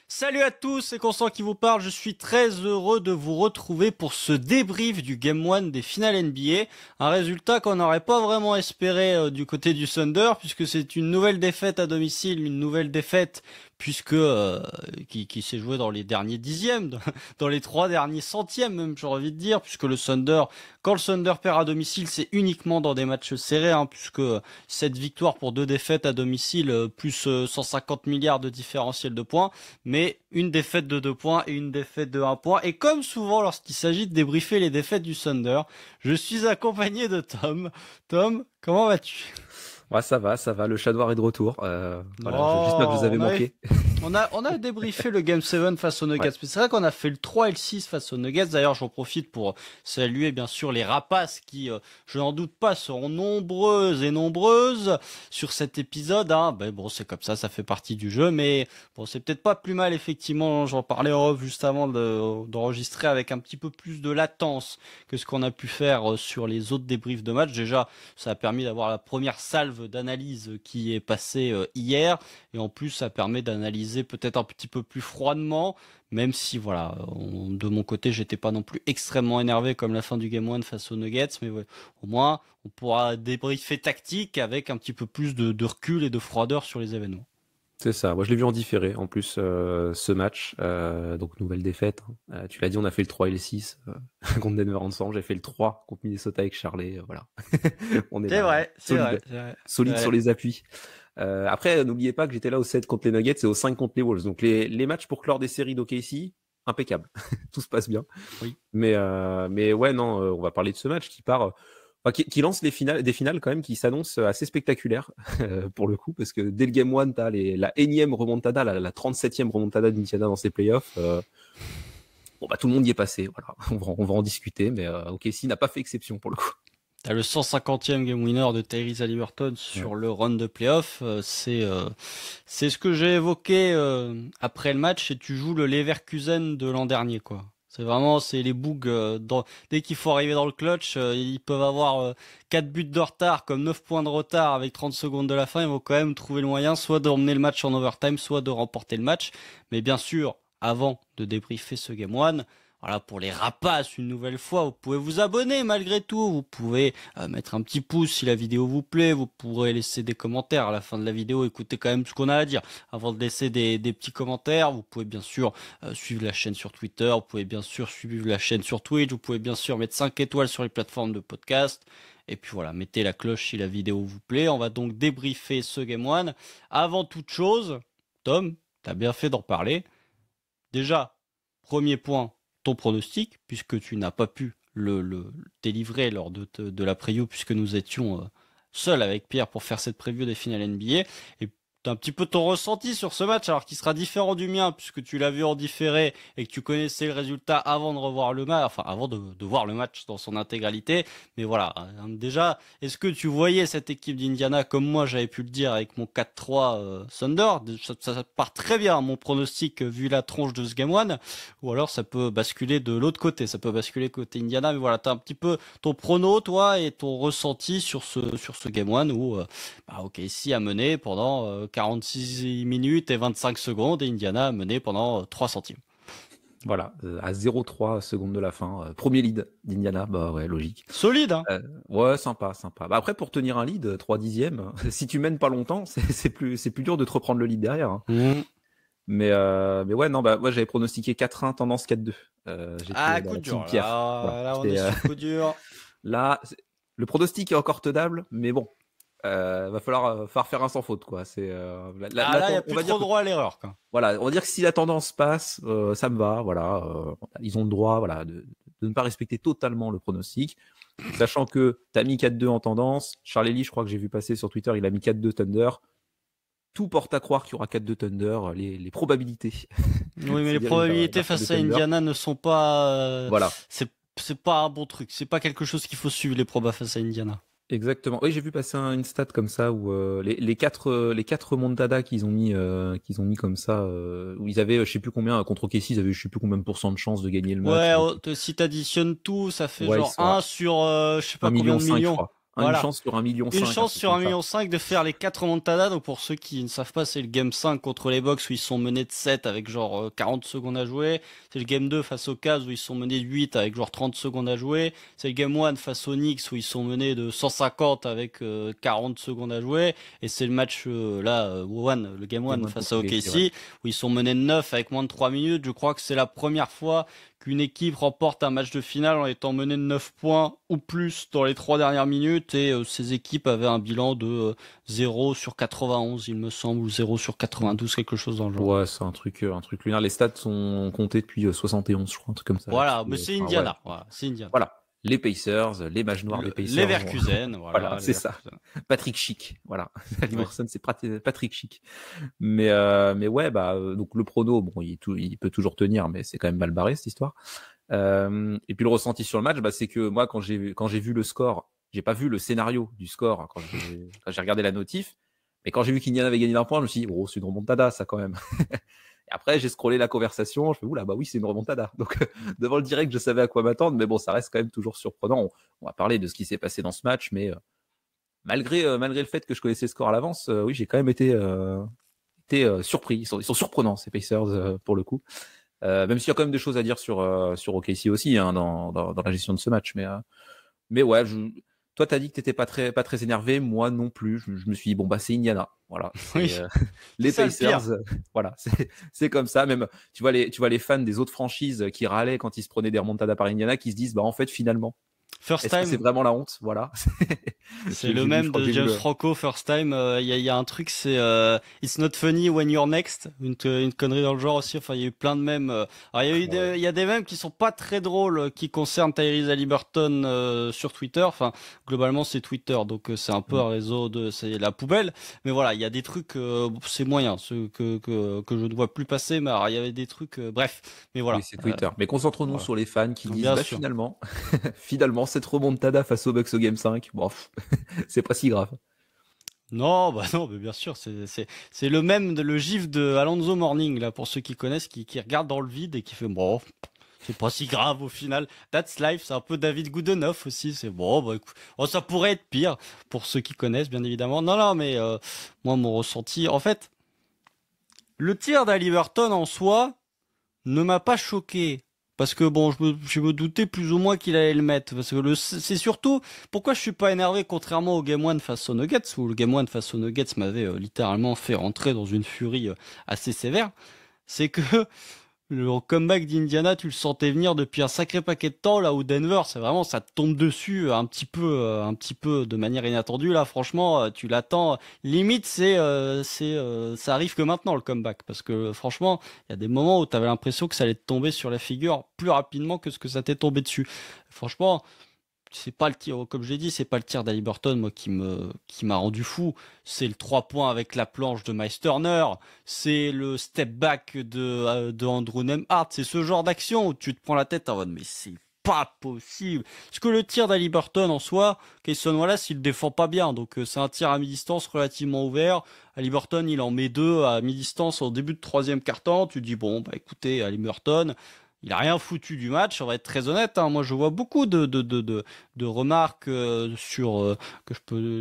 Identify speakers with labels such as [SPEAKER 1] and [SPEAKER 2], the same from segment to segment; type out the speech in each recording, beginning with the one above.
[SPEAKER 1] Salut à tous, c'est Constant qui vous parle. Je suis très heureux de vous retrouver pour ce débrief du Game 1 des finales NBA. Un résultat qu'on n'aurait pas vraiment espéré du côté du Thunder, puisque c'est une nouvelle défaite à domicile, une nouvelle défaite puisque qui s'est jouée dans les derniers dixièmes, dans les 3 derniers centièmes même, j'aurais envie de dire, puisque quand le Thunder perd à domicile, c'est uniquement dans des matchs serrés, puisque 7 victoires pour 2 défaites à domicile, plus 150 milliards de différentiel de points, mais une défaite de 2 points et une défaite de 1 point. Et comme souvent lorsqu'il s'agit de débriefer les défaites du Thunder, je suis accompagné de Tom. Tom, comment vas-tu?
[SPEAKER 2] Ouais, ça va, le chat noir est de retour. Voilà, j'espère que vous
[SPEAKER 1] Oh,
[SPEAKER 2] avez manqué.
[SPEAKER 1] on a débriefé le Game 7 face aux Nuggets,
[SPEAKER 2] Ouais,
[SPEAKER 1] mais c'est vrai qu'on a fait le 3 et le 6 face aux Nuggets. D'ailleurs, j'en profite pour saluer bien sûr les rapaces qui, je n'en doute pas, seront nombreuses et nombreuses sur cet épisode. Ben bon, c'est comme ça fait partie du jeu, mais bon, c'est peut-être pas plus mal effectivement. J'en parlais en off juste avant d'enregistrer avec un petit peu plus de latence que ce qu'on a pu faire sur les autres débriefs de match. Déjà, ça a permis d'avoir la première salve d'analyse qui est passée hier. Et en plus, ça permet d'analyser peut-être un petit peu plus froidement, même si, voilà, de mon côté, j'étais pas non plus extrêmement énervé comme la fin du Game 1 face aux Nuggets, mais ouais, au moins, on pourra débriefer tactique avec un petit peu plus de recul et de froideur sur les événements.
[SPEAKER 2] c'est ça. Moi, je l'ai vu en différé, en plus, ce match. Donc, nouvelle défaite, hein. Tu l'as dit, on a fait le 3 et le 6 contre Denver ensemble. J'ai fait le 3 contre Minnesota avec Charlet. Voilà. On est
[SPEAKER 1] C'est
[SPEAKER 2] là,
[SPEAKER 1] vrai, c'est vrai,
[SPEAKER 2] solide.
[SPEAKER 1] c'est vrai.
[SPEAKER 2] Solide sur
[SPEAKER 1] Ouais.
[SPEAKER 2] les appuis. Après, n'oubliez pas que j'étais là au 7 contre les Nuggets et au 5 contre les Wolves. Donc, les matchs pour clore des séries d'OKC, impeccable. Tout se passe bien.
[SPEAKER 1] Oui.
[SPEAKER 2] Mais ouais, non, on va parler de ce match qui part, enfin, qui lance des finales quand même qui s'annoncent assez spectaculaires pour le coup, parce que dès le game 1, t'as la énième remontada, la 37e remontada d'Indiana dans ses playoffs. Bon bah tout le monde y est passé, voilà. On va en discuter, mais OKC n'a pas fait exception pour le coup.
[SPEAKER 1] T'as le 150e game winner de Tyrese Haliburton
[SPEAKER 2] Ouais.
[SPEAKER 1] sur le run de playoff. C'est ce que j'ai évoqué après le match. Et tu joues le Leverkusen de l'an dernier, quoi. C'est les bugs. Dès qu'il faut arriver dans le clutch, ils peuvent avoir 4 buts de retard, comme 9 points de retard avec 30 secondes de la fin. Ils vont quand même trouver le moyen, soit d'emmener le match en overtime, soit de remporter le match. Mais bien sûr, avant de débriefer ce game 1, voilà, pour les rapaces, une nouvelle fois, vous pouvez vous abonner malgré tout. Vous pouvez mettre un petit pouce si la vidéo vous plaît. Vous pourrez laisser des commentaires à la fin de la vidéo. Écoutez quand même ce qu'on a à dire. Avant de laisser des petits commentaires, vous pouvez bien sûr suivre la chaîne sur Twitter. Vous pouvez bien sûr suivre la chaîne sur Twitch. Vous pouvez bien sûr mettre 5 étoiles sur les plateformes de podcast. Et puis voilà, mettez la cloche si la vidéo vous plaît. On va donc débriefer ce Game 1. Avant toute chose, Tom, t'as bien fait d'en parler. Déjà, premier point, ton pronostic, puisque tu n'as pas pu le délivrer lors de la preview, puisque nous étions seuls avec Pierre pour faire cette preview des finales NBA. Et t'as un petit peu ton ressenti sur ce match, alors qui sera différent du mien, puisque tu l'as vu en différé et que tu connaissais le résultat avant de revoir le match, enfin avant de voir le match dans son intégralité. Mais voilà, déjà, est-ce que tu voyais cette équipe d'Indiana comme moi j'avais pu le dire avec mon 4-3 Thunder? Ça part très bien mon pronostic vu la tronche de ce Game 1, ou alors ça peut basculer de l'autre côté, ça peut basculer côté Indiana. Mais voilà, t'as un petit peu ton prono toi et ton ressenti sur ce Game 1 où OKC a mené pendant 46 minutes et 25 secondes et Indiana a mené pendant 3 centimes.
[SPEAKER 2] Voilà, à 0,3 secondes de la fin, premier lead d'Indiana, bah ouais, logique.
[SPEAKER 1] Solide, hein?
[SPEAKER 2] Ouais, sympa, sympa. Bah après, pour tenir un lead, 3 dixièmes, si tu mènes pas longtemps, c'est plus dur de te reprendre le lead derrière, hein.
[SPEAKER 1] Mmh.
[SPEAKER 2] Mais ouais, non, bah moi j'avais pronostiqué 4-1, tendance 4-2. J'étais
[SPEAKER 1] Ah,
[SPEAKER 2] dans
[SPEAKER 1] coup
[SPEAKER 2] la team
[SPEAKER 1] dur.
[SPEAKER 2] Pierre. Voilà.
[SPEAKER 1] Là, on est sur coup dur.
[SPEAKER 2] Là, le pronostic est encore tenable, mais bon, va falloir faire un sans faute, quoi. C'est
[SPEAKER 1] Ah, là, il n'y a
[SPEAKER 2] on
[SPEAKER 1] plus
[SPEAKER 2] va dire
[SPEAKER 1] trop
[SPEAKER 2] que
[SPEAKER 1] droit à l'erreur, quoi.
[SPEAKER 2] voilà, on va dire que si la tendance passe, ça me va, voilà. Ils ont le droit, voilà, de ne pas respecter totalement le pronostic, sachant que t'as mis 4-2 en tendance. Charlie, je crois que j'ai vu passer sur Twitter, il a mis 4-2 Thunder. Tout porte à croire qu'il y aura 4-2 Thunder. Les probabilités,
[SPEAKER 1] Oui, mais
[SPEAKER 2] c'est
[SPEAKER 1] les
[SPEAKER 2] dire une
[SPEAKER 1] probabilités
[SPEAKER 2] version de
[SPEAKER 1] face à
[SPEAKER 2] Thunder.
[SPEAKER 1] Indiana ne sont pas,
[SPEAKER 2] Voilà.
[SPEAKER 1] c'est pas un bon truc. C'est pas quelque chose qu'il faut suivre, les probas face à Indiana.
[SPEAKER 2] Exactement. Oui, j'ai vu passer une stat comme ça où les quatre remontadas qu'ils ont mis comme ça, où ils avaient je sais plus combien contre OKC, ils avaient je sais plus combien de pourcents de chance de gagner le match.
[SPEAKER 1] Ouais, si t'additionnes tout, ça fait
[SPEAKER 2] Ouais, ils
[SPEAKER 1] genre
[SPEAKER 2] sont
[SPEAKER 1] 1
[SPEAKER 2] à
[SPEAKER 1] sur, je sais
[SPEAKER 2] 1,5
[SPEAKER 1] pas combien de
[SPEAKER 2] million, je
[SPEAKER 1] millions.
[SPEAKER 2] crois. Une
[SPEAKER 1] Voilà.
[SPEAKER 2] chance sur 1,5 million.
[SPEAKER 1] Une chance sur 1,5 million de faire les 4 remontadas. Donc pour ceux qui ne savent pas, c'est le game 5 contre les Bucks où ils sont menés de 7 avec genre 40 secondes à jouer. C'est le game 2 face aux Cavs où ils sont menés de 8 avec genre 30 secondes à jouer. C'est le game 1 face aux Knicks où ils sont menés de 150 avec 40 secondes à jouer. Et c'est le match le game 1 face à OKC où ils sont menés de 9 avec moins de 3 minutes. Je crois que c'est la première fois qu'une équipe remporte un match de finale en étant menée de 9 points ou plus dans les 3 dernières minutes, et ces équipes avaient un bilan de 0 sur 91, il me semble, ou 0 sur 92, quelque chose dans le genre.
[SPEAKER 2] Ouais, c'est un truc lunaire. Les stats sont comptés depuis 71, je crois, un truc comme ça.
[SPEAKER 1] Voilà, mais c'est Indiana. Ouais. Voilà, c'est Indiana.
[SPEAKER 2] Voilà. Les Pacers, les mages noirs des Pacers.
[SPEAKER 1] Leverkusen, voilà.
[SPEAKER 2] C'est ça. Patrick Schick, voilà. Liberson, c'est Patrick Schick. Mais ouais, donc le prono, bon, il peut toujours tenir, mais c'est quand même mal barré cette histoire. Et puis le ressenti sur le match, c'est que moi, quand j'ai vu le score, j'ai pas vu le scénario du score quand j'ai regardé la notif, mais quand j'ai vu qu'Indiana avait gagné d'un point, je me suis dit, oh, c'est une remontada, ça quand même. Et après, j'ai scrollé la conversation, je fais, oula, oui, c'est une remontada. Donc, devant le direct, je savais à quoi m'attendre, mais bon, ça reste quand même toujours surprenant. On va parler de ce qui s'est passé dans ce match, mais malgré le fait que je connaissais le score à l'avance, oui, j'ai quand même été surpris. Ils sont surprenants, ces Pacers, pour le coup. Même s'il y a quand même des choses à dire sur OKC aussi, hein, dans la gestion de ce match. Mais ouais, toi, t'as dit que t'étais pas très énervé. Moi non plus. Je me suis dit, bon, c'est Indiana. Voilà.
[SPEAKER 1] Oui.
[SPEAKER 2] Les Pacers, voilà. C'est comme ça. Même, tu vois les fans des autres franchises qui râlaient quand ils se prenaient des remontadas par Indiana, qui se disent, en fait, finalement,
[SPEAKER 1] First
[SPEAKER 2] Est-ce
[SPEAKER 1] time.
[SPEAKER 2] que c'est vraiment la honte? Voilà.
[SPEAKER 1] C'est le même de James Franco, First Time. Il y a un truc, c'est It's not funny when you're next. Une connerie dans le genre aussi. Enfin, il y a eu plein de mèmes. Alors, il y a des mèmes qui sont pas très drôles qui concernent Tyrese Haliburton sur Twitter. Enfin, globalement, c'est Twitter, donc c'est un peu un réseau c'est la poubelle. Mais voilà, il y a des trucs, c'est moyen, ceux que je ne vois plus passer. Mais alors, il y avait des trucs, bref. Mais voilà.
[SPEAKER 2] Oui, c'est Twitter. Mais concentrons-nous sur les fans qui disent, finalement, cette remontada face aux Bucks au Game 5, bon, c'est pas si grave.
[SPEAKER 1] Non, mais bien sûr, c'est le même, le gif de Alonzo Mourning, là, pour ceux qui connaissent, qui regarde dans le vide et qui fait, bon, c'est pas si grave au final. That's life, c'est un peu David Goodenough aussi, c'est bon, écoute, ça pourrait être pire, pour ceux qui connaissent, bien évidemment. Non, mais moi, mon ressenti, en fait, le tir d'Haliburton en soi ne m'a pas choqué. Parce que bon, je me doutais plus ou moins qu'il allait le mettre. Parce que c'est surtout pourquoi je suis pas énervé, contrairement au Game 1 face aux Nuggets, où le Game 1 face aux Nuggets m'avait littéralement fait rentrer dans une furie assez sévère. C'est que le comeback d'Indiana, tu le sentais venir depuis un sacré paquet de temps, là où Denver, c'est vraiment, ça te tombe dessus un petit peu de manière inattendue. Là, franchement, tu l'attends. Limite, ça arrive que maintenant le comeback, parce que franchement, il y a des moments où tu avais l'impression que ça allait te tomber sur la figure plus rapidement que ce que ça t'est tombé dessus. Franchement, c'est pas le tir, comme j'ai dit, c'est pas le tir d'Haliburton, moi, qui m'a rendu fou. C'est le 3 points avec la planche de Miles Turner. C'est le step back de Andrew Nembhard. C'est ce genre d'action où tu te prends la tête en mode, mais c'est pas possible. Parce que le tir d'Haliburton, en soi, Cason Wallace, il le défend pas bien. Donc, c'est un tir à mi-distance relativement ouvert. Haliburton, il en met 2 à mi-distance au début de 3e quart-temps. Tu te dis, bon, écoutez, Haliburton, il a rien foutu du match, on va être très honnête. Moi, je vois beaucoup de remarques que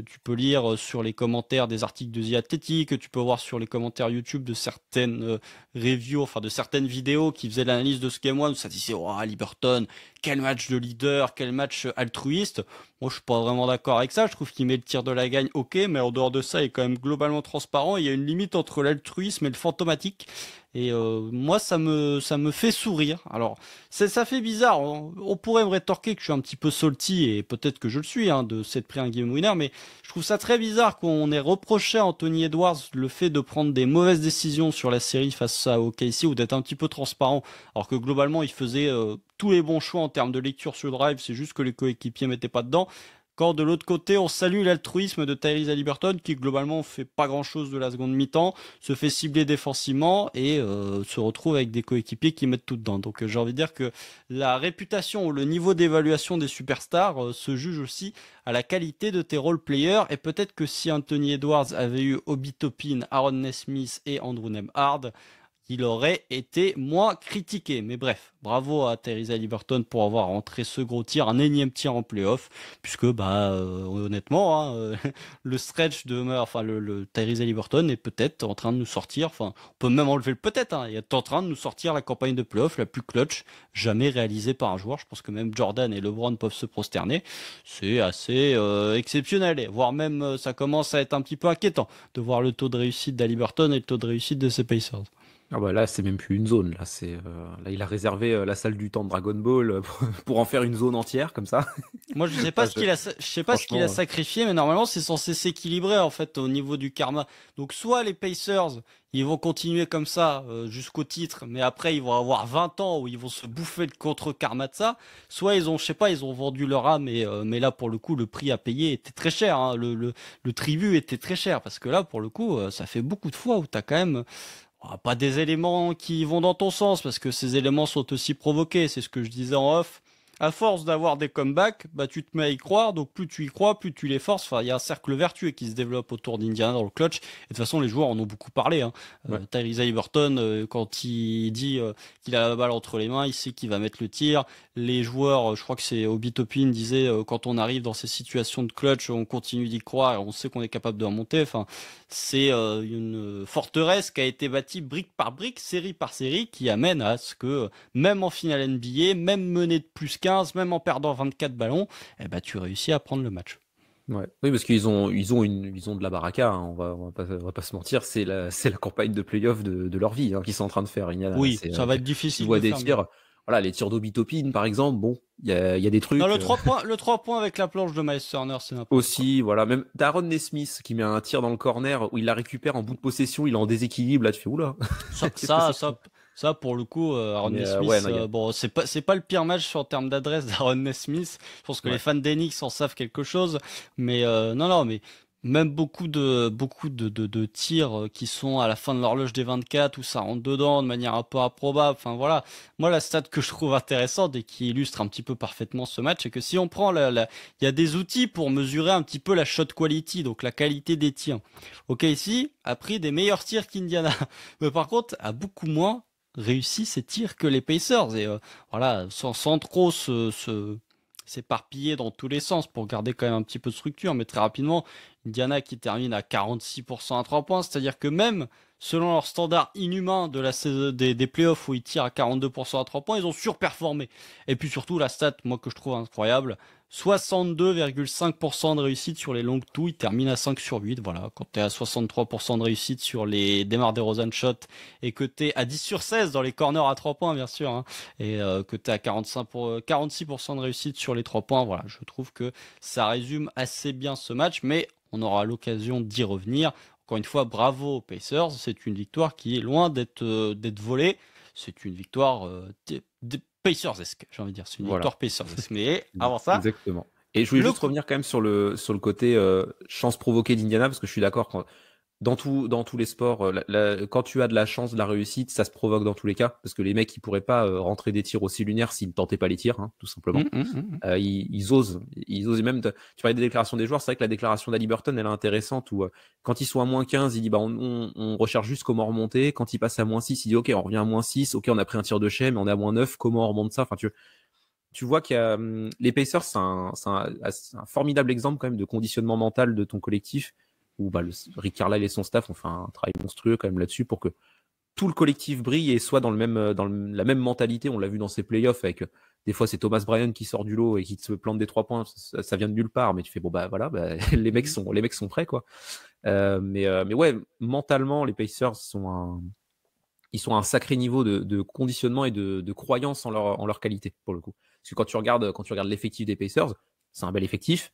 [SPEAKER 1] tu peux lire sur les commentaires des articles de The Athletic, que tu peux voir sur les commentaires YouTube de certaines reviews, enfin de certaines vidéos qui faisaient l'analyse de ce Game 1, où ça disait, oh, Haliburton, quel match de leader, quel match altruiste. Moi, je suis pas vraiment d'accord avec ça. Je trouve qu'il met le tir de la gagne, ok, mais en dehors de ça, il est quand même globalement transparent. Il y a une limite entre l'altruisme et le fantomatique. Et moi, ça me fait sourire. Alors, ça fait bizarre. On pourrait me rétorquer que je suis un petit peu salty, et peut-être que je le suis, de s'être pris un game winner, mais je trouve ça très bizarre qu'on ait reproché à Anthony Edwards le fait de prendre des mauvaises décisions sur la série face à OKC, ou d'être un petit peu transparent, alors que globalement, il faisait tous les bons choix en termes de lecture sur drive, c'est juste que les coéquipiers mettaient pas dedans. Quand de l'autre côté, on salue l'altruisme de Tyrese Haliburton, qui globalement fait pas grand chose de la seconde mi-temps, se fait cibler défensivement et se retrouve avec des coéquipiers qui mettent tout dedans. Donc j'ai envie de dire que la réputation ou le niveau d'évaluation des superstars se juge aussi à la qualité de tes role players, et peut-être que si Anthony Edwards avait eu Obi Toppin, Aaron Nesmith et Andrew Nembhard, il aurait été moins critiqué. Mais bref, bravo à Tyrese Haliburton pour avoir rentré ce gros tir, un énième tir en playoff, puisque honnêtement, le stretch le Tyrese Haliburton est peut-être en train de nous sortir, on peut même enlever le peut-être, il est en train de nous sortir la campagne de playoff la plus clutch jamais réalisée par un joueur. Je pense que même Jordan et LeBron peuvent se prosterner. C'est assez exceptionnel, voire même ça commence à être un petit peu inquiétant de voir le taux de réussite d'Haliburton et le taux de réussite de ses Pacers.
[SPEAKER 2] Ah bah là, c'est même plus une zone. Là, là, il a réservé la salle du temps de Dragon Ball pour en faire une zone entière comme ça.
[SPEAKER 1] Moi, je sais pas je sais pas ce qu'il a sacrifié, mais normalement, c'est censé s'équilibrer en fait au niveau du karma. Donc, soit les Pacers, ils vont continuer comme ça jusqu'au titre, mais après, ils vont avoir 20 ans où ils vont se bouffer le contre-karma de ça. Soit ils ont, je sais pas, ils ont vendu leur âme, mais là, pour le coup, le prix à payer était très cher. Hein. Le tribut était très cher parce que là, pour le coup, ça fait beaucoup de fois où t'as quand même pas des éléments qui vont dans ton sens, parce que ces éléments sont aussi provoqués, c'est ce que je disais en off. À force d'avoir des comebacks, tu te mets à y croire, donc plus tu y crois, plus tu les forces. Il y a un cercle vertueux qui se développe autour d'Indiana dans le clutch. Et de toute façon, les joueurs en ont beaucoup parlé. Hein.
[SPEAKER 2] Ouais.
[SPEAKER 1] Tyrese Haliburton, quand il dit qu'il a la balle entre les mains, il sait qu'il va mettre le tir. Les joueurs, je crois que c'est Obi Toppin disait, quand on arrive dans ces situations de clutch, on continue d'y croire et on sait qu'on est capable de remonter. C'est une forteresse qui a été bâtie brique par brique, série par série, qui amène à ce que, même en finale NBA, même mené de plus 15, même en perdant 24 ballons, tu réussis à prendre le match.
[SPEAKER 2] Ouais. Oui, parce qu'ils ont de la baraka, hein. On va pas se mentir, c'est la campagne de playoff de leur vie, hein, qu'ils sont en train de faire.
[SPEAKER 1] Oui, ça va être difficile.
[SPEAKER 2] Tu vois des tirs, voilà, les tirs d'Obi Toppin, par exemple, bon, il y a des trucs.
[SPEAKER 1] Non, le 3 points avec la planche de Miles Turner, c'est n'importe
[SPEAKER 2] aussi, quoi. Voilà, même Daron Nesmith qui met un tir dans le corner où il la récupère en bout de possession, il est en déséquilibre, là, tu fais oula.
[SPEAKER 1] Ça, pour le coup, Aaron Nesmith, ouais, bon, c'est pas le pire match en termes d'adresse d'Aaron Nesmith. Je pense que les fans d'Enix en savent quelque chose, mais non, mais même beaucoup de tirs qui sont à la fin de l'horloge des 24 où ça rentre dedans de manière un peu improbable. Enfin voilà, moi la stat que je trouve intéressante et qui illustre un petit peu parfaitement ce match, c'est que si on prend il y a des outils pour mesurer un petit peu la shot quality, donc la qualité des tirs. OKC a pris des meilleurs tirs qu'Indiana, mais par contre a beaucoup moins réussi ses tirs que les Pacers et voilà, sans trop s'éparpiller dans tous les sens pour garder quand même un petit peu de structure, mais très rapidement, Indiana qui termine à 46% à 3 points, c'est-à-dire que même selon leur standard inhumain de la saison des playoffs où ils tirent à 42% à 3 points, ils ont surperformé. Et puis surtout la stat, moi que je trouve incroyable, 62,5% de réussite sur les longues touts, ils terminent à 5 sur 8, voilà. Quand t'es à 63% de réussite sur les DeMar DeRozan shots et que t'es à 10 sur 16 dans les corners à 3 points, bien sûr, hein, et que t'es à 46% de réussite sur les 3 points, voilà. Je trouve que ça résume assez bien ce match, mais on aura l'occasion d'y revenir. Encore une fois, bravo aux Pacers. C'est une victoire qui est loin d'être volée. C'est une victoire Pacers-esque, j'ai envie de dire. C'est une victoire Pacers-esque. Mais avant ça...
[SPEAKER 2] Exactement. Et je voulais juste revenir quand même sur le côté chance provoquée d'Indiana, parce que je suis d'accord, dans tous les sports, quand tu as de la chance, de la réussite, ça se provoque dans tous les cas, parce que les mecs, ils pourraient pas rentrer des tirs aussi lunaires s'ils ne tentaient pas les tirs, hein, tout simplement. Ils osent. Et même, tu parlais des déclarations des joueurs, c'est vrai que la déclaration d'Haliburton, elle est intéressante, où quand ils sont à -15, il dit, on recherche juste comment remonter. Quand ils passent à -6, il dit, ok, on revient à -6, ok, on a pris un tir de chez, mais on est à -9, comment on remonte ça? Enfin, tu vois qu'il y a, les Pacers, c'est un formidable exemple quand même de conditionnement mental de ton collectif, où Rick Carlisle et son staff ont fait un travail monstrueux quand même là-dessus pour que tout le collectif brille et soit dans la même mentalité. On l'a vu dans ces playoffs avec des fois c'est Thomas Bryant qui sort du lot et qui se plante des 3 points, ça vient de nulle part, mais tu fais voilà, les mecs sont prêts quoi. Mais ouais, mentalement les Pacers ils sont à un sacré niveau de conditionnement et de croyance en leur qualité pour le coup. Parce que quand tu regardes l'effectif des Pacers, c'est un bel effectif,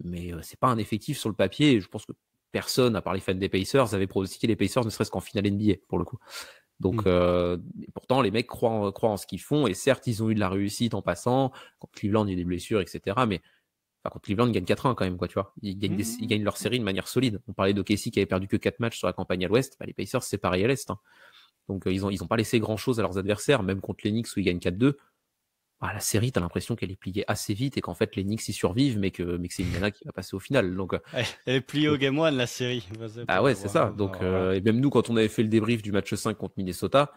[SPEAKER 2] mais c'est pas un effectif sur le papier. Et je pense que personne, à part les fans des Pacers, avait pronostiqué les Pacers ne serait-ce qu'en finale NBA pour le coup. Donc pourtant les mecs croient en ce qu'ils font, et certes ils ont eu de la réussite en passant. Quand Cleveland il y a des blessures, etc. Mais contre Cleveland gagne 4-1 quand même, quoi, tu vois. Ils gagnent leur série de manière solide. On parlait d'OKC qui avait perdu que 4 matchs sur la campagne à l'Ouest. Les Pacers c'est pareil à l'Est. Hein. Donc ils ont pas laissé grand chose à leurs adversaires, même contre les Knicks où ils gagnent 4-2. la série, t'as l'impression qu'elle est pliée assez vite et qu'en fait les Knicks y survivent, mais que c'est Indiana qui va passer au final. Donc
[SPEAKER 1] Elle est pliée au Game 1 la série.
[SPEAKER 2] ah ouais, c'est ça. Donc
[SPEAKER 1] Voilà.
[SPEAKER 2] et même nous, quand on avait fait le débrief du match 5 contre Minnesota,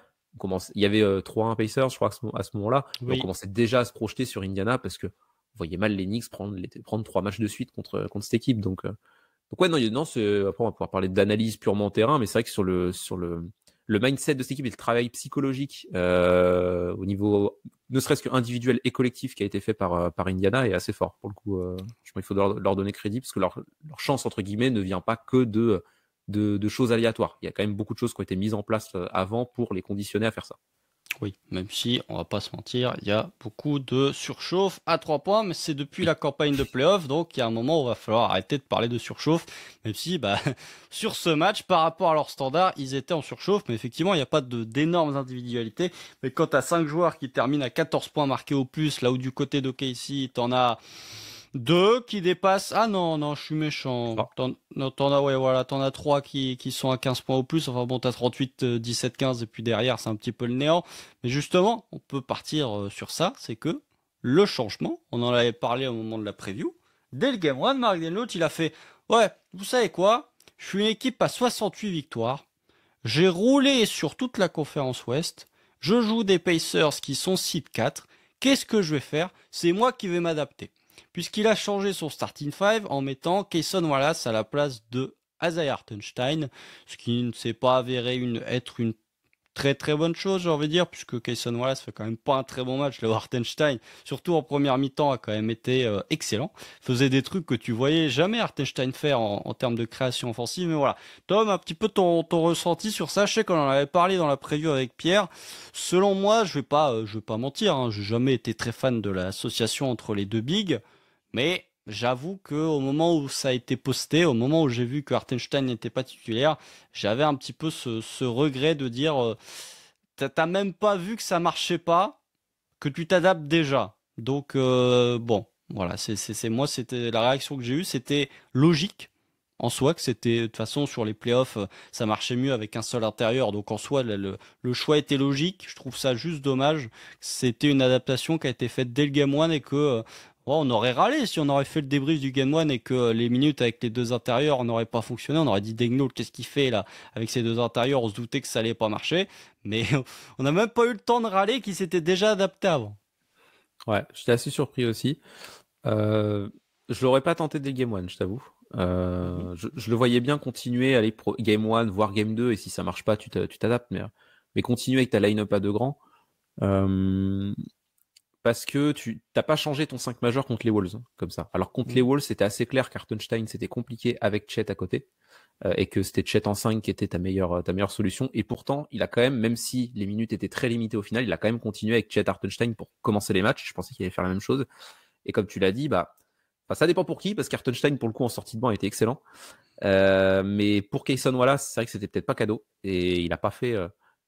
[SPEAKER 2] il y avait 3-1 Pacers, je crois, à ce moment-là, et on
[SPEAKER 1] Oui.
[SPEAKER 2] commençait déjà à se projeter sur Indiana parce que on voyait mal les Knicks prendre 3 matchs de suite contre cette équipe. Donc ouais, non, après on va pouvoir parler d'analyse purement terrain, mais c'est vrai que le mindset de cette équipe et le travail psychologique au niveau ne serait-ce que individuel et collectif qui a été fait par Indiana est assez fort pour le coup. Je pense qu'il faut leur donner crédit parce que leur chance entre guillemets ne vient pas que de choses aléatoires. Il y a quand même beaucoup de choses qui ont été mises en place avant pour les conditionner à faire ça.
[SPEAKER 1] Oui, même si, on va pas se mentir, il y a beaucoup de surchauffe à 3 points, mais c'est depuis la campagne de playoff, donc il y a un moment où il va falloir arrêter de parler de surchauffe, même si, sur ce match, par rapport à leur standard, ils étaient en surchauffe, mais effectivement, il n'y a pas d'énormes individualités, mais quand tu as 5 joueurs qui terminent à 14 points marqués au plus, là où du côté d'OKC, t'en as 2 qui dépassent. Ah non, je suis méchant. T'en as, ouais, voilà, t'en as 3 qui sont à 15 points au plus. Enfin bon, t'as 38, 17, 15, et puis derrière, c'est un petit peu le néant. Mais justement, on peut partir sur ça, c'est que le changement, on en avait parlé au moment de la preview, dès le Game 1, Mark Denlotte, il a fait, ouais, vous savez quoi? Je suis une équipe à 68 victoires. J'ai roulé sur toute la conférence Ouest. Je joue des Pacers qui sont seed 4. Qu'est-ce que je vais faire? C'est moi qui vais m'adapter puisqu'il a changé son starting five en mettant Cason Wallace à la place de Isaiah Hartenstein, ce qui ne s'est pas avéré être une très très bonne chose, j'ai envie de dire, puisque Cason Wallace fait quand même pas un très bon match. Le Hartenstein, surtout en première mi-temps, a quand même été excellent. Faisait des trucs que tu voyais jamais Hartenstein faire en termes de création offensive. Mais voilà, Tom, un petit peu ton ressenti sur ça. Je sais qu'on en avait parlé dans la preview avec Pierre. Selon moi, je vais pas mentir, hein, j'ai jamais été très fan de l'association entre les deux bigs. Mais j'avoue que au moment où ça a été posté, au moment où j'ai vu que Hartenstein n'était pas titulaire, j'avais un petit peu ce regret de dire t'as même pas vu que ça marchait pas, que tu t'adaptes déjà. Donc bon, voilà, c'est moi, c'était la réaction que j'ai eue, c'était logique en soi que c'était de toute façon sur les playoffs ça marchait mieux avec un seul intérieur, donc en soi le choix était logique. Je trouve ça juste dommage. C'était une adaptation qui a été faite dès le game 1 et que on aurait râlé si on aurait fait le débrief du game 1 et que les minutes avec les deux intérieurs n'auraient pas fonctionné. On aurait dit Daigneault, qu'est-ce qu'il fait là avec ces deux intérieurs? On se doutait que ça allait pas marcher, mais on n'a même pas eu le temps de râler qu'il s'était déjà adapté avant.
[SPEAKER 2] Ouais, j'étais assez surpris aussi. Je l'aurais pas tenté dès le Game 1, je t'avoue. Je le voyais bien continuer, aller Game 1, voire Game 2, et si ça marche pas, tu t'adaptes, mais continuer avec ta line-up à deux grands. Parce que tu n'as pas changé ton 5 majeur contre les Wolves, comme ça. Alors contre les Wolves, c'était assez clair qu'Hartenstein, c'était compliqué avec Chet à côté, et que c'était Chet en 5 qui était ta meilleure solution. Et pourtant, il a quand même si les minutes étaient très limitées au final, il a quand même continué avec Chet Hartenstein pour commencer les matchs. Je pensais qu'il allait faire la même chose. Et comme tu l'as dit, ça dépend pour qui, parce qu'Hartenstein, pour le coup, en sortie de banc, était excellent. Mais pour Cason Wallace, c'est vrai que c'était peut-être pas cadeau. Et il a pas fait,